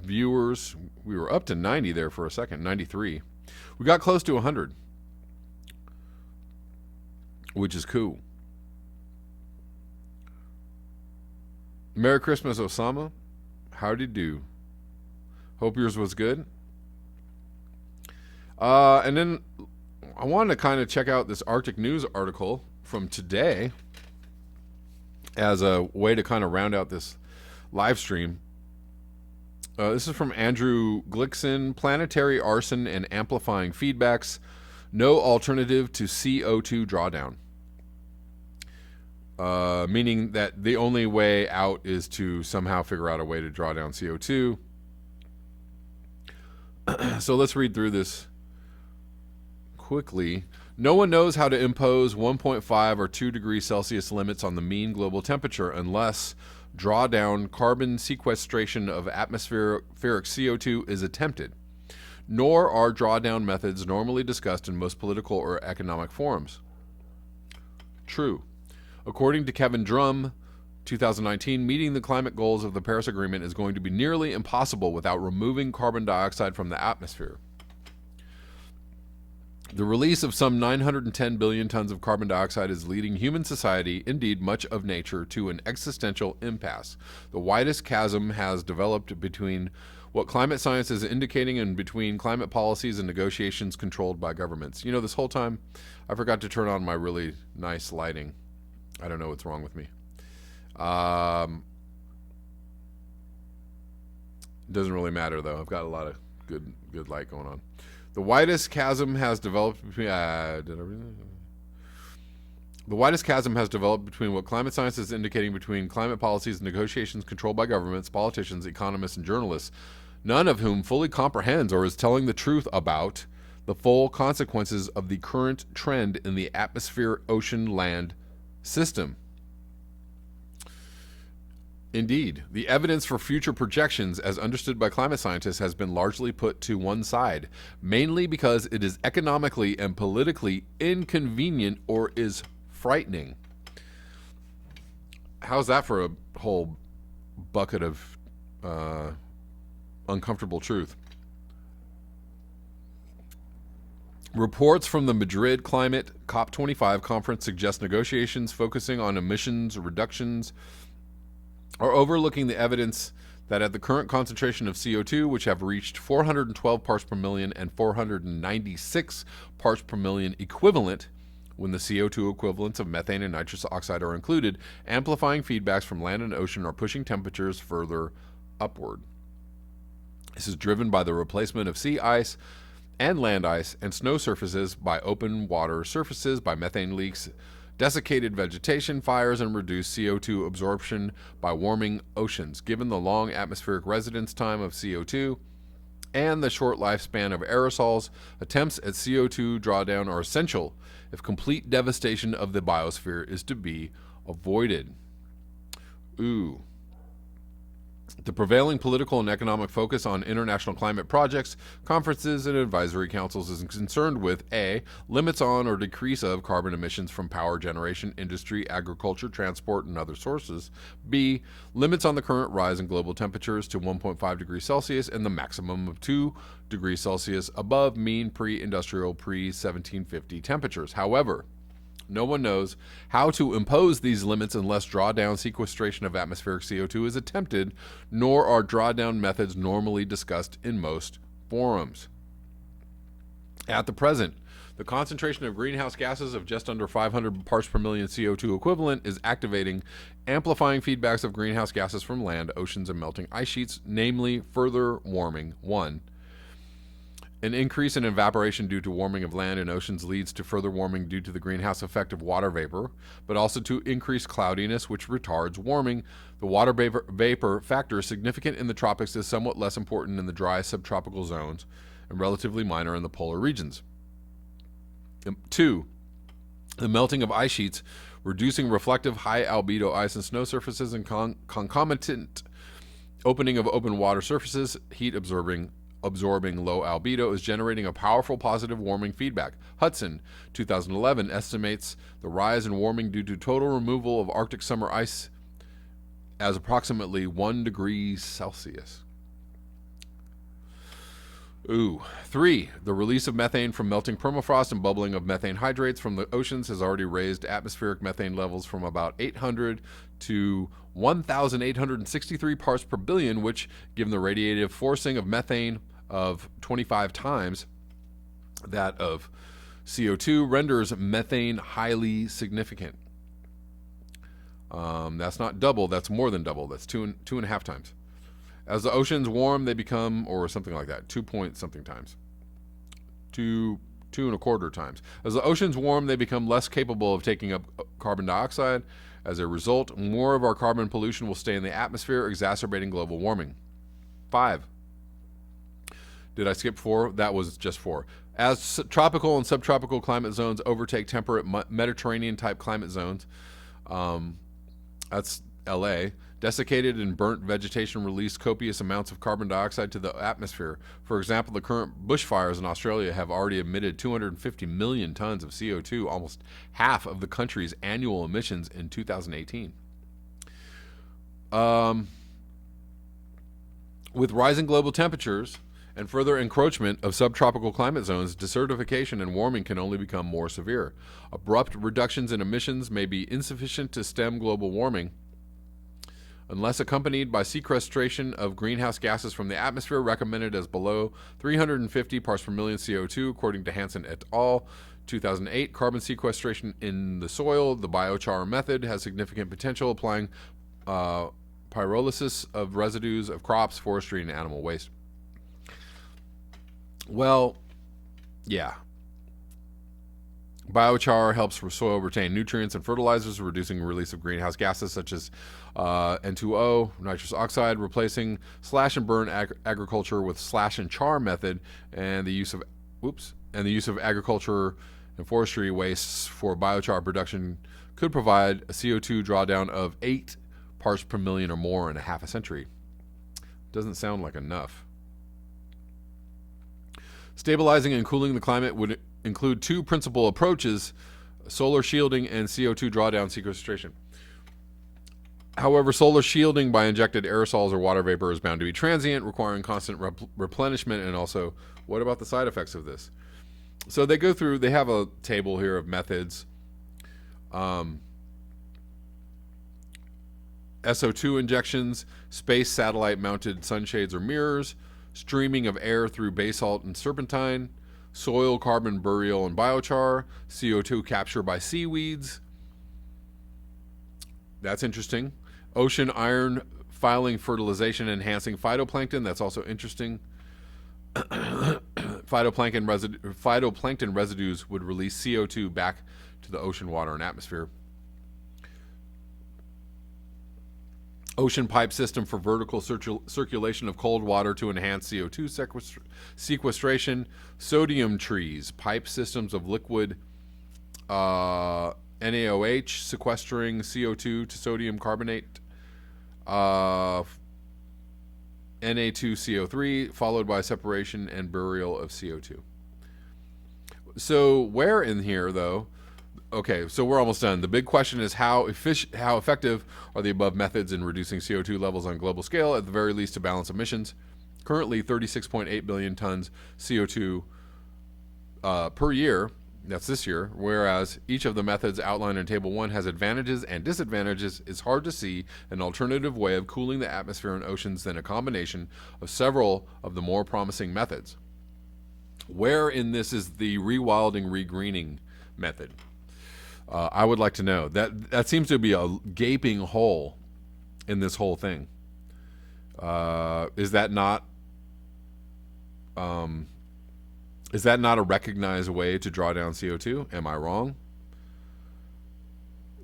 viewers. We were up to 90 there for a second, 93. We got close to 100, which is cool. Merry Christmas, Osama. How'd you do? Hope yours was good. And then I wanted to kind of check out this Arctic News article from today as a way to kind of round out this live stream. This is from Andrew Glickson. Planetary arson and amplifying feedbacks. No alternative to CO2 drawdown. Meaning that the only way out is to somehow figure out a way to draw down CO2. So let's read through this quickly. No one knows how to impose 1.5 or 2 degrees Celsius limits on the mean global temperature unless drawdown carbon sequestration of atmospheric CO2 is attempted. Nor are drawdown methods normally discussed in most political or economic forums. True. According to Kevin Drum, 2019, meeting the climate goals of the Paris Agreement is going to be nearly impossible without removing carbon dioxide from the atmosphere. The release of some 910 billion tons of carbon dioxide is leading human society, indeed much of nature, to an existential impasse. The widest chasm has developed between what climate science is indicating and between climate policies and negotiations controlled by governments. This whole time, I forgot to turn on my really nice lighting. I don't know what's wrong with me. Doesn't really matter, though. I've got a lot of good light going on. The widest chasm has developed between... The The widest chasm has developed between what climate science is indicating between climate policies and negotiations controlled by governments, politicians, economists, and journalists, none of whom fully comprehends or is telling the truth about the full consequences of the current trend in the atmosphere, ocean, land system. Indeed, the evidence for future projections, as understood by climate scientists, has been largely put to one side, mainly because it is economically and politically inconvenient or is frightening. How's that for a whole bucket of uncomfortable truth? Reports from the Madrid Climate COP25 conference suggest negotiations focusing on emissions reductions are overlooking the evidence that at the current concentration of CO2, which have reached 412 parts per million and 496 parts per million equivalent, when the CO2 equivalents of methane and nitrous oxide are included, amplifying feedbacks from land and ocean are pushing temperatures further upward. This is driven by the replacement of sea ice and land ice and snow surfaces by open water surfaces, by methane leaks, desiccated vegetation, fires, and reduced CO2 absorption by warming oceans. Given the long atmospheric residence time of CO2 and the short lifespan of aerosols, attempts at CO2 drawdown are essential if complete devastation of the biosphere is to be avoided. The prevailing political and economic focus on international climate projects, conferences, and advisory councils is concerned with A. Limits on or decrease of carbon emissions from power generation, industry, agriculture, transport, and other sources. B. Limits on the current rise in global temperatures to 1.5 degrees Celsius and the maximum of 2 degrees Celsius above mean pre-industrial pre-1750 temperatures. However, no one knows how to impose these limits unless drawdown sequestration of atmospheric CO2 is attempted, nor are drawdown methods normally discussed in most forums. At the present, the concentration of greenhouse gases of just under 500 parts per million CO2 equivalent is activating, amplifying feedbacks of greenhouse gases from land, oceans, and melting ice sheets, namely further warming. 1. An increase in evaporation due to warming of land and oceans leads to further warming due to the greenhouse effect of water vapor, but also to increased cloudiness, which retards warming. The water vapor factor, significant in the tropics, is somewhat less important in the dry subtropical zones and relatively minor in the polar regions. 2. The melting of ice sheets, reducing reflective high albedo ice and snow surfaces, and concomitant opening of open water surfaces, heat absorbing low albedo, is generating a powerful positive warming feedback. Hudson, 2011, estimates the rise in warming due to total removal of Arctic summer ice as approximately 1 degree Celsius. 3. The release of methane from melting permafrost and bubbling of methane hydrates from the oceans has already raised atmospheric methane levels from about 800 to 1,863 parts per billion, which, given the radiative forcing of methane of 25 times that of CO2, renders methane highly significant. That's not double, that's more than double. That's two and a half times. As the oceans warm, they become, or something like that, 2 point something times. 2 and a quarter times. As the oceans warm, they become less capable of taking up carbon dioxide. As a result, more of our carbon pollution will stay in the atmosphere, exacerbating global warming. 5. Did I skip 4? That was just 4. As tropical and subtropical climate zones overtake temperate Mediterranean-type climate zones, that's LA, desiccated and burnt vegetation release copious amounts of carbon dioxide to the atmosphere. For example, the current bushfires in Australia have already emitted 250 million tons of CO2, almost half of the country's annual emissions in 2018. With rising global temperatures and further encroachment of subtropical climate zones, desertification and warming can only become more severe. Abrupt reductions in emissions may be insufficient to stem global warming, unless accompanied by sequestration of greenhouse gases from the atmosphere recommended as below 350 parts per million CO2, according to Hansen et al. 2008. Carbon sequestration in the soil, the biochar method, has significant potential, applying pyrolysis of residues of crops, forestry, and animal waste. Well, yeah. Biochar helps soil retain nutrients and fertilizers, reducing release of greenhouse gases such as N2O, nitrous oxide, replacing slash and burn agriculture with slash and char method, and the use of agriculture and forestry wastes for biochar production could provide a CO2 drawdown of 8 parts per million or more in a half a century. Doesn't sound like enough. Stabilizing and cooling the climate would include two principal approaches: solar shielding and CO2 drawdown sequestration. However, solar shielding by injected aerosols or water vapor is bound to be transient, requiring constant replenishment. And also, what about the side effects of this? So they go through, they have a table here of methods. SO2 injections, space satellite mounted sunshades or mirrors, streaming of air through basalt and serpentine, soil carbon burial and biochar, CO2 capture by seaweeds. That's interesting. Ocean iron filing fertilization enhancing phytoplankton. That's also interesting. Phytoplankton residues would release CO2 back to the ocean water and atmosphere. Ocean pipe system for vertical circulation of cold water to enhance CO2 sequestration. Sodium trees, pipe systems of liquid NaOH sequestering CO2 to sodium carbonate. Na2CO3 followed by separation and burial of CO2. So where in here though? Okay, so we're almost done. The big question is how effective are the above methods in reducing CO2 levels on a global scale, at the very least to balance emissions. Currently 36.8 billion tons CO2 per year, that's this year, whereas each of the methods outlined in Table 1 has advantages and disadvantages. It's hard to see an alternative way of cooling the atmosphere and oceans than a combination of several of the more promising methods. Where in this is the rewilding, regreening method? I would like to know. That seems to be a gaping hole in this whole thing. Is that not a recognized way to draw down CO2? Am I wrong?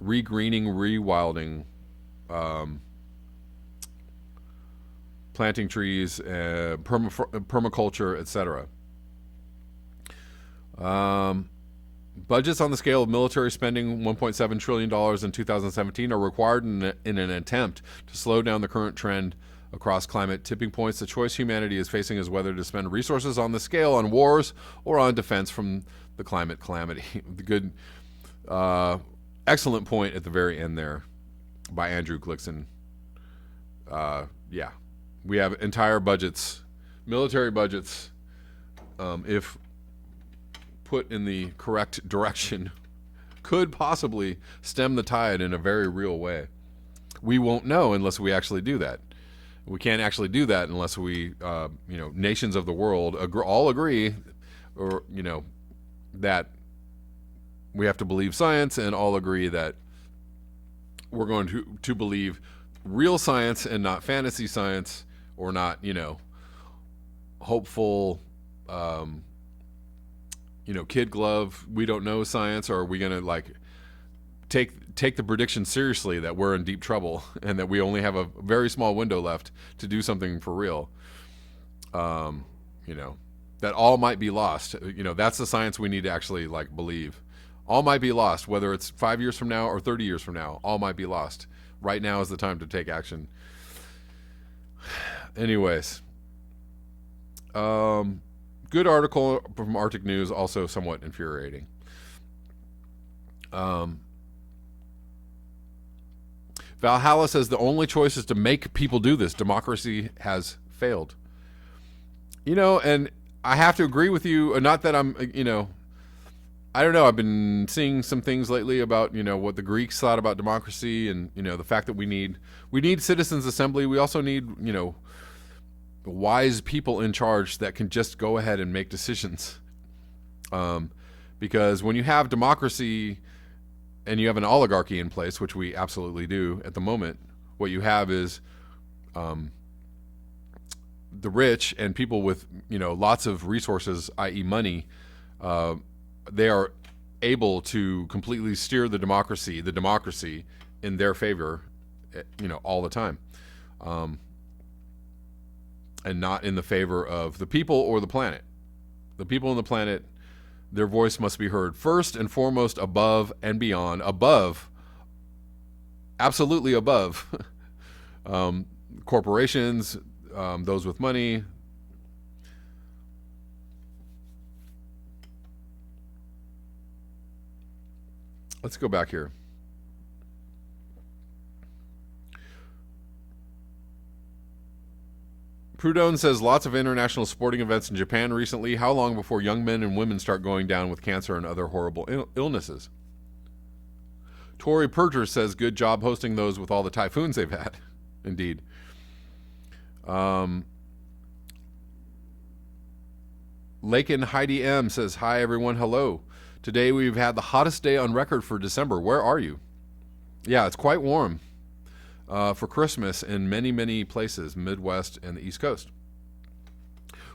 Regreening, rewilding, planting trees, permaculture, etc. Budgets on the scale of military spending, $1.7 trillion in 2017, are required in an attempt to slow down the current trend across climate tipping points. The choice humanity is facing is whether to spend resources on the scale on wars or on defense from the climate calamity. The good, excellent point at the very end there by Andrew Glickson. Yeah, we have entire budgets, military budgets, if put in the correct direction, could possibly stem the tide in a very real way. We won't know unless we actually do that. We can't actually do that unless we, nations of the world all agree, or that we have to believe science, and all agree that we're going to believe real science and not fantasy science, or not hopeful. Kid glove, we don't know science, or are we going to take the prediction seriously that we're in deep trouble and that we only have a very small window left to do something for real? That all might be lost. That's the science we need to actually believe. All might be lost, whether it's 5 years from now or 30 years from now. All might be lost. Right now is the time to take action. Anyways, good article from Arctic News, also somewhat infuriating. Valhalla says the only choice is to make people do this. Democracy has failed. And I have to agree with you. Not that I'm, I don't know. I've been seeing some things lately about, what the Greeks thought about democracy, and, the fact that we need citizens' assembly. We also need, wise people in charge that can just go ahead and make decisions. Because when you have democracy and you have an oligarchy in place, which we absolutely do at the moment, what you have is the rich and people with lots of resources, i.e. money. They are able to completely steer the democracy in their favor, all the time, and not in the favor of the people or the planet. The people on the planet, their voice must be heard first and foremost, above and beyond, absolutely above corporations, those with money. Let's go back here. Prudhomme says lots of international sporting events in Japan recently. How long before young men and women start going down with cancer and other horrible illnesses? Tory Perger says good job hosting those with all the typhoons they've had. Indeed. Lakin Heidi M says, hi everyone, hello. Today we've had the hottest day on record for December. Where are you? Yeah, it's quite warm for Christmas in many, many places, Midwest and the East Coast.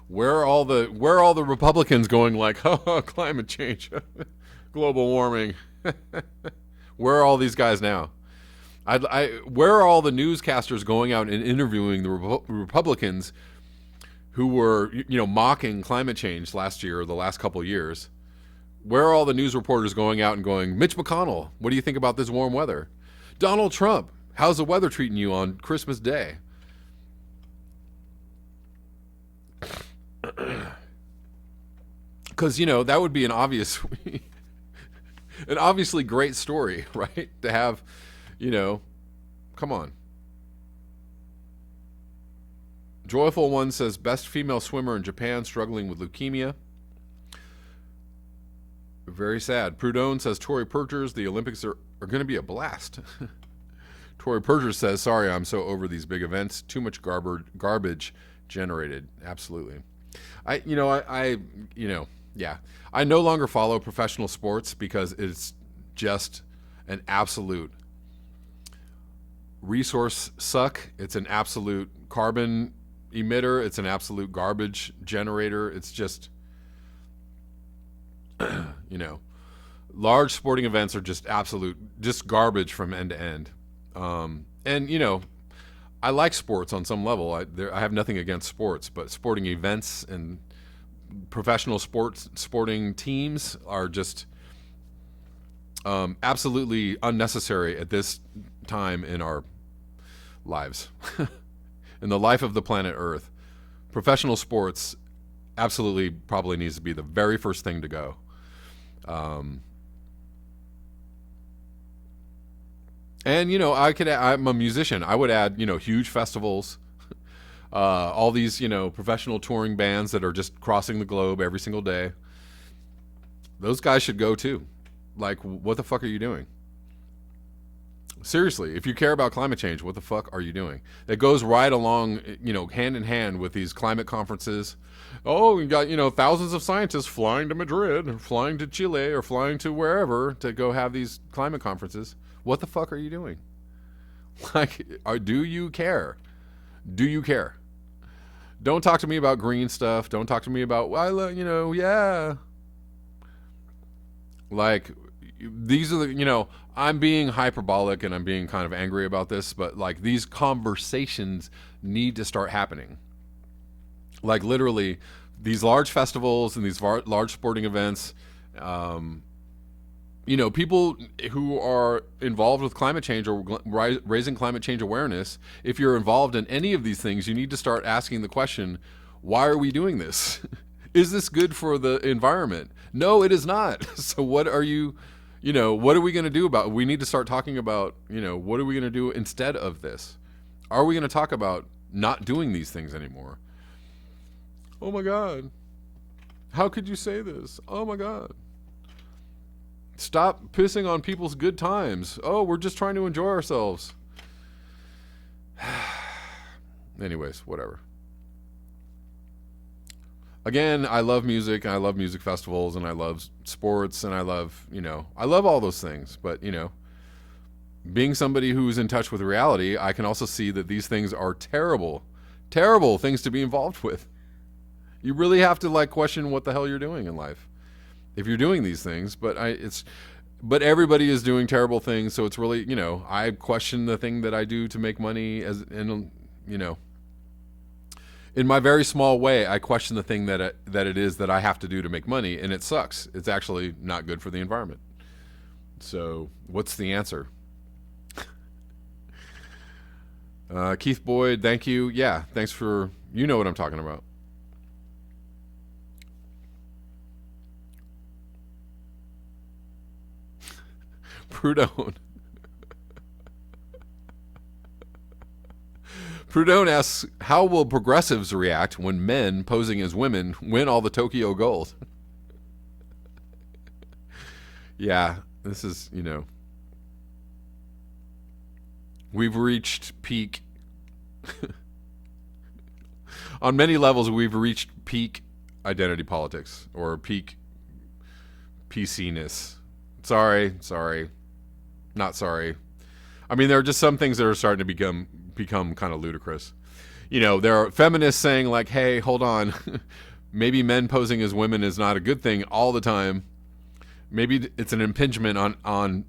Where are all the Republicans going like, oh, climate change, global warming? Where are all these guys now? Where are all the newscasters going out and interviewing the Republicans who were, mocking climate change last year or the last couple of years? Where are all the news reporters going out and going, Mitch McConnell, what do you think about this warm weather? Donald Trump, how's the weather treating you on Christmas Day? Because, that would be an obviously great story, right? To have, come on. Joyful One says, best female swimmer in Japan struggling with leukemia. Very sad. Prudhomme says, Tory Pergers, the Olympics are going to be a blast. Tory Pergers says, sorry, I'm so over these big events. Too much garbage generated. Absolutely. I no longer follow professional sports because it's just an absolute resource suck. It's an absolute carbon emitter. It's an absolute garbage generator. It's just, large sporting events are just just garbage from end to end. And I like sports on some level. I have nothing against sports, but sporting events and professional sporting teams are just absolutely unnecessary at this time in our lives. In the life of the planet Earth, professional sports absolutely probably needs to be the very first thing to go. And I'm a musician. I would add, huge festivals, all these, professional touring bands that are just crossing the globe every single day. Those guys should go too. Like, what the fuck are you doing? Seriously, if you care about climate change, what the fuck are you doing? It goes right along, hand in hand with these climate conferences. Oh, you got, thousands of scientists flying to Madrid, or flying to Chile, or flying to wherever to go have these climate conferences. What the fuck are you doing? Like, do you care? Do you care? Don't talk to me about green stuff. Don't talk to me about, yeah. Like, these are the, I'm being hyperbolic and I'm being kind of angry about this, but like these conversations need to start happening. Like literally these large festivals and these large sporting events, people who are involved with climate change or raising climate change awareness, if you're involved in any of these things, you need to start asking the question, why are we doing this? Is this good for the environment? No, it is not. So what are you, what are we going to do about it? We need to start talking about, what are we going to do instead of this? Are we going to talk about not doing these things anymore? Oh my God. How could you say this? Oh my God. Stop pissing on people's good times. Oh, we're just trying to enjoy ourselves. Anyways, whatever. Again, I love music, and I love music festivals, and I love sports, and I love, I love all those things. But, being somebody who's in touch with reality, I can also see that these things are terrible, terrible things to be involved with. You really have to, question what the hell you're doing in life. if you're doing these things. But everybody is doing terrible things, so it's really, I question the thing that I do to make money in my very small way. I question the thing that it is that I have to do to make money, and it sucks. It's actually not good for the environment. So what's the answer? Keith Boyd, thank you. Yeah, thanks for, you know what I'm talking about. Prudone. Prudone asks, how will progressives react when men posing as women win all the Tokyo gold? Yeah, this is, we've reached peak. On many levels, we've reached peak identity politics, or peak PC-ness. Sorry. Not sorry. I mean, there are just some things that are starting to become kind of ludicrous. There are feminists saying like, hey, hold on. Maybe men posing as women is not a good thing all the time. Maybe it's an impingement on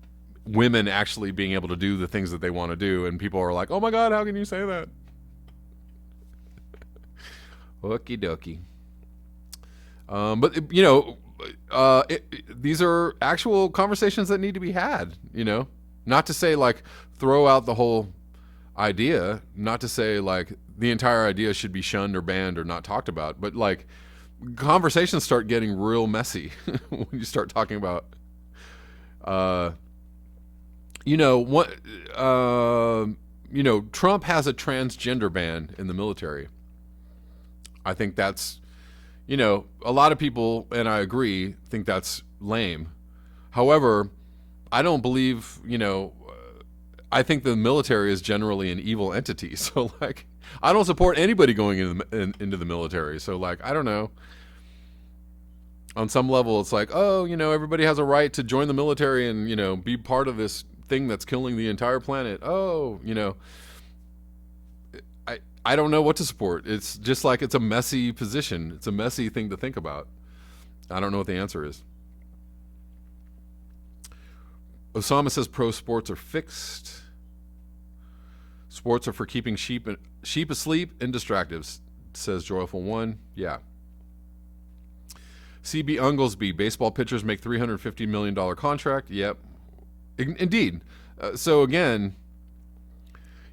women actually being able to do the things that they want to do. And people are like, oh my God, how can you say that? Okie dokie. But, these are actual conversations that need to be had, not to say like throw out the whole idea, not to say like the entire idea should be shunned or banned or not talked about, but like conversations start getting real messy when you start talking about, Trump has a transgender ban in the military. I think that's, a lot of people, and I agree, think that's lame. However, I don't believe, I think the military is generally an evil entity. So, like, I don't support anybody going into the military. So, like, I don't know. On some level, it's like, oh, everybody has a right to join the military and, be part of this thing that's killing the entire planet. Oh, I don't know what to support. It's just like it's a messy position. It's a messy thing to think about. I don't know what the answer is. Osama says pro sports are fixed. Sports are for keeping sheep asleep and distractive, says Joyful One. Yeah. CB Unglesby, baseball pitchers make $350 million contract. Yep. Indeed. So again,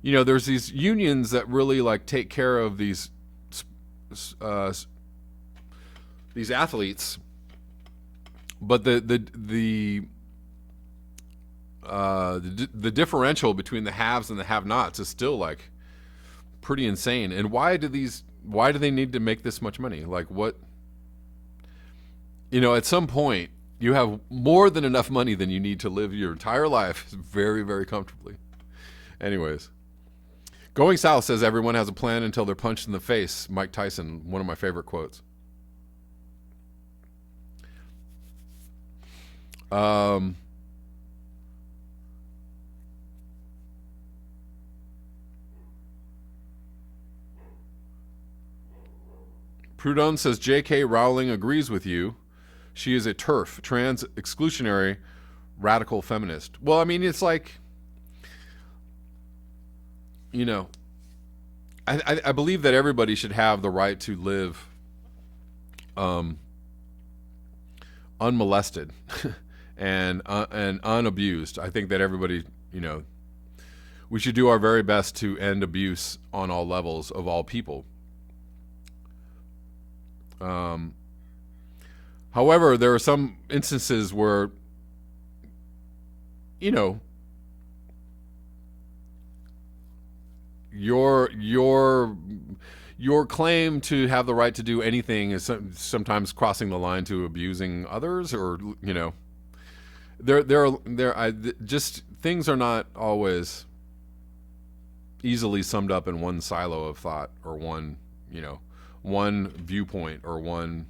there's these unions that really like take care of these athletes, but the differential between the haves and the have-nots is still like pretty insane. And why do they need to make this much money? Like what? At some point you have more than enough money than you need to live your entire life very, very comfortably. Anyways. Going South says everyone has a plan until they're punched in the face. Mike Tyson, one of my favorite quotes. Proudhon says J.K. Rowling agrees with you. She is a TERF, trans exclusionary radical feminist. Well, I mean, it's like, I believe that everybody should have the right to live unmolested and unabused. I think that everybody, we should do our very best to end abuse on all levels of all people. However, there are some instances where, your claim to have the right to do anything is sometimes crossing the line to abusing others, or just things are not always easily summed up in one silo of thought or one viewpoint or one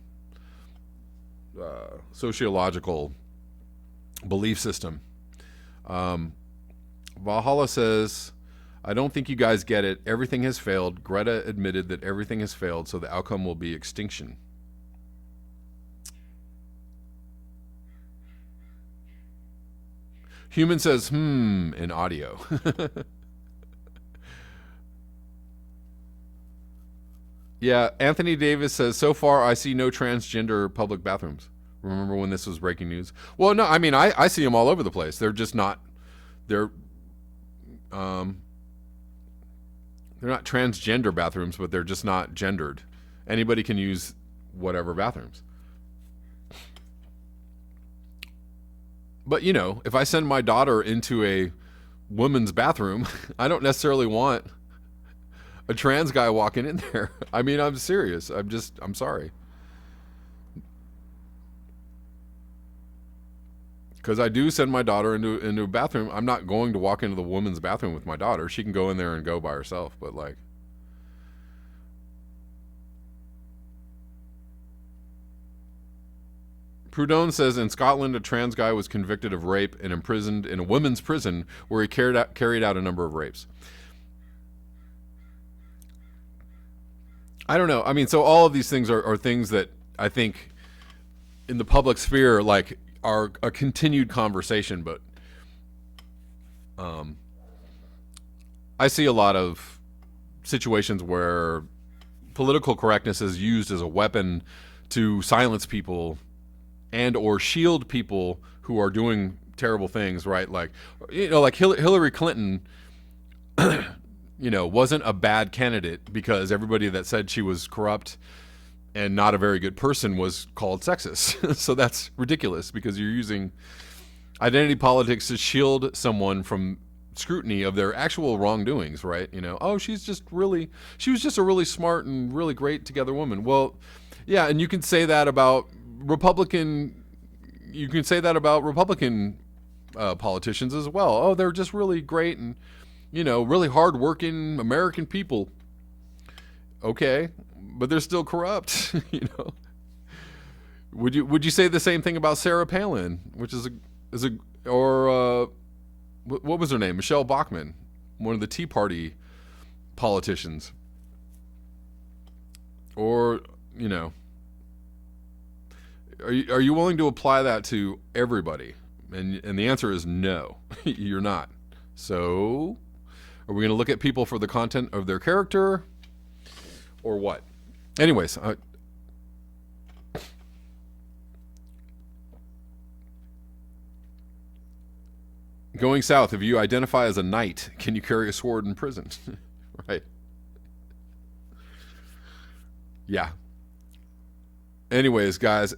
sociological belief system. Valhalla says, I don't think you guys get it. Everything has failed. Greta admitted that everything has failed, so the outcome will be extinction. Human says in audio. Yeah, Anthony Davis says, so far I see no transgender public bathrooms. Remember when this was breaking news? Well, no, I mean, I see them all over the place. They're just not, they're not transgender bathrooms, but they're just not gendered. Anybody can use whatever bathrooms. But, you know, if I send my daughter into a woman's bathroom, I don't necessarily want a trans guy walking in there. I mean, I'm serious. I'm sorry. Because I do send my daughter into a bathroom. I'm not going to walk into the woman's bathroom with my daughter. She can go in there and go by herself. But, like, Proudhon says, in Scotland, a trans guy was convicted of rape and imprisoned in a women's prison where he carried out a number of rapes. I don't know. I mean, so all of these things are things that I think in the public sphere, like, are a continued conversation, but I see a lot of situations where political correctness is used as a weapon to silence people and or shield people who are doing terrible things, right? Like, you know, like Hillary Clinton, you know, wasn't a bad candidate because everybody that said she was corrupt and not a very good person was called sexist. So that's ridiculous because you're using identity politics to shield someone from scrutiny of their actual wrongdoings, right? You know, oh, she was just a really smart and really great together woman. Well, yeah, and you can say that about Republican politicians as well. Oh, they're just really great and, you know, really hardworking American people. Okay, but they're still corrupt. You know, would you say the same thing about Sarah Palin, which or what was her name? Michelle Bachmann, one of the Tea Party politicians, or, you know, are you willing to apply that to everybody? And the answer is no, you're not. So, are we going to look at people for the content of their character, or what? Anyways, going south, if you identify as a knight, can you carry a sword in prison? Right? Yeah. Anyways, guys,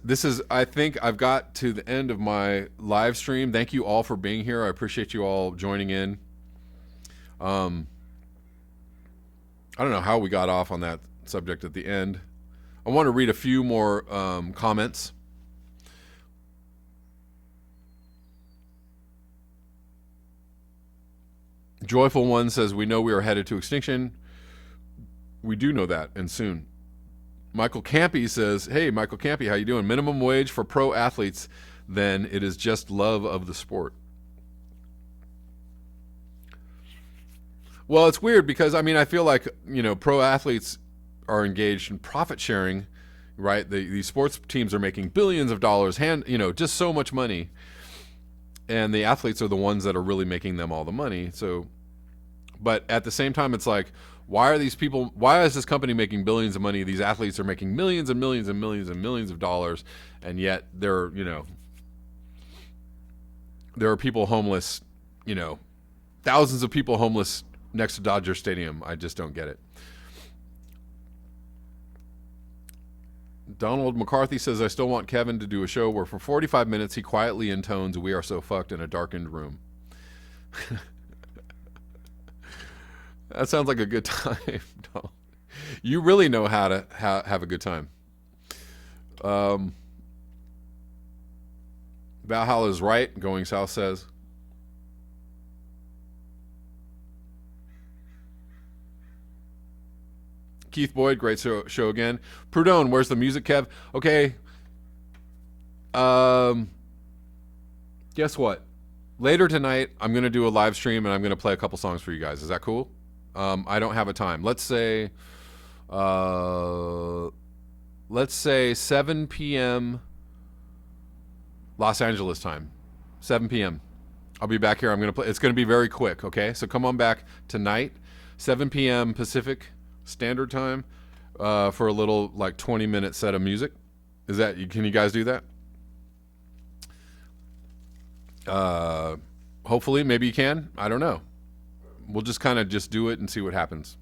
I think I've got to the end of my live stream. Thank you all for being here. I appreciate you all joining in. I don't know how we got off on that subject at the end. I want to read a few more comments. Joyful One says, we know we are headed to extinction. We do know that, and soon. Michael Campy says, hey, Michael Campy, how you doing? Minimum wage for pro athletes, then it is just love of the sport. Well, it's weird because, I mean, I feel like, you know, pro athletes are engaged in profit sharing, right? These sports teams are making billions of dollars, you know, just so much money. And the athletes are the ones that are really making them all the money. So, but at the same time, it's like, why is this company making billions of money? These athletes are making millions and millions and millions and millions of dollars. And yet there are people homeless, you know, thousands of people homeless next to Dodger Stadium. I just don't get it. Donald McCarthy says, I still want Kevin to do a show where for 45 minutes he quietly intones "We Are So Fucked" in a darkened room. That sounds like a good time. You really know how to have a good time. Valhalla is right, Going South says. Keith Boyd, great show again. Proudhon, where's the music, Kev? Okay. Guess what? Later tonight, I'm going to do a live stream and I'm going to play a couple songs for you guys. Is that cool? I don't have a time. Let's say 7 p.m. Los Angeles time. 7 p.m. I'll be back here. I'm gonna play. It's gonna be very quick. Okay, so come on back tonight, 7 p.m. Pacific Standard Time, for a little like 20-minute set of music. Can you guys do that? Hopefully, maybe you can. I don't know. We'll just kind of just do it and see what happens.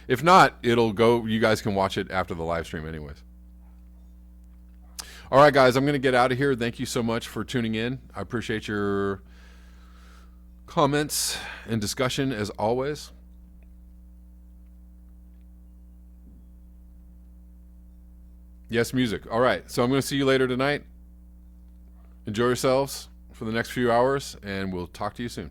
If not, it'll go. You guys can watch it after the live stream, anyways. All right, guys, I'm going to get out of here. Thank you so much for tuning in. I appreciate your comments and discussion as always. Yes, music. All right, so I'm going to see you later tonight. Enjoy yourselves for the next few hours, and we'll talk to you soon.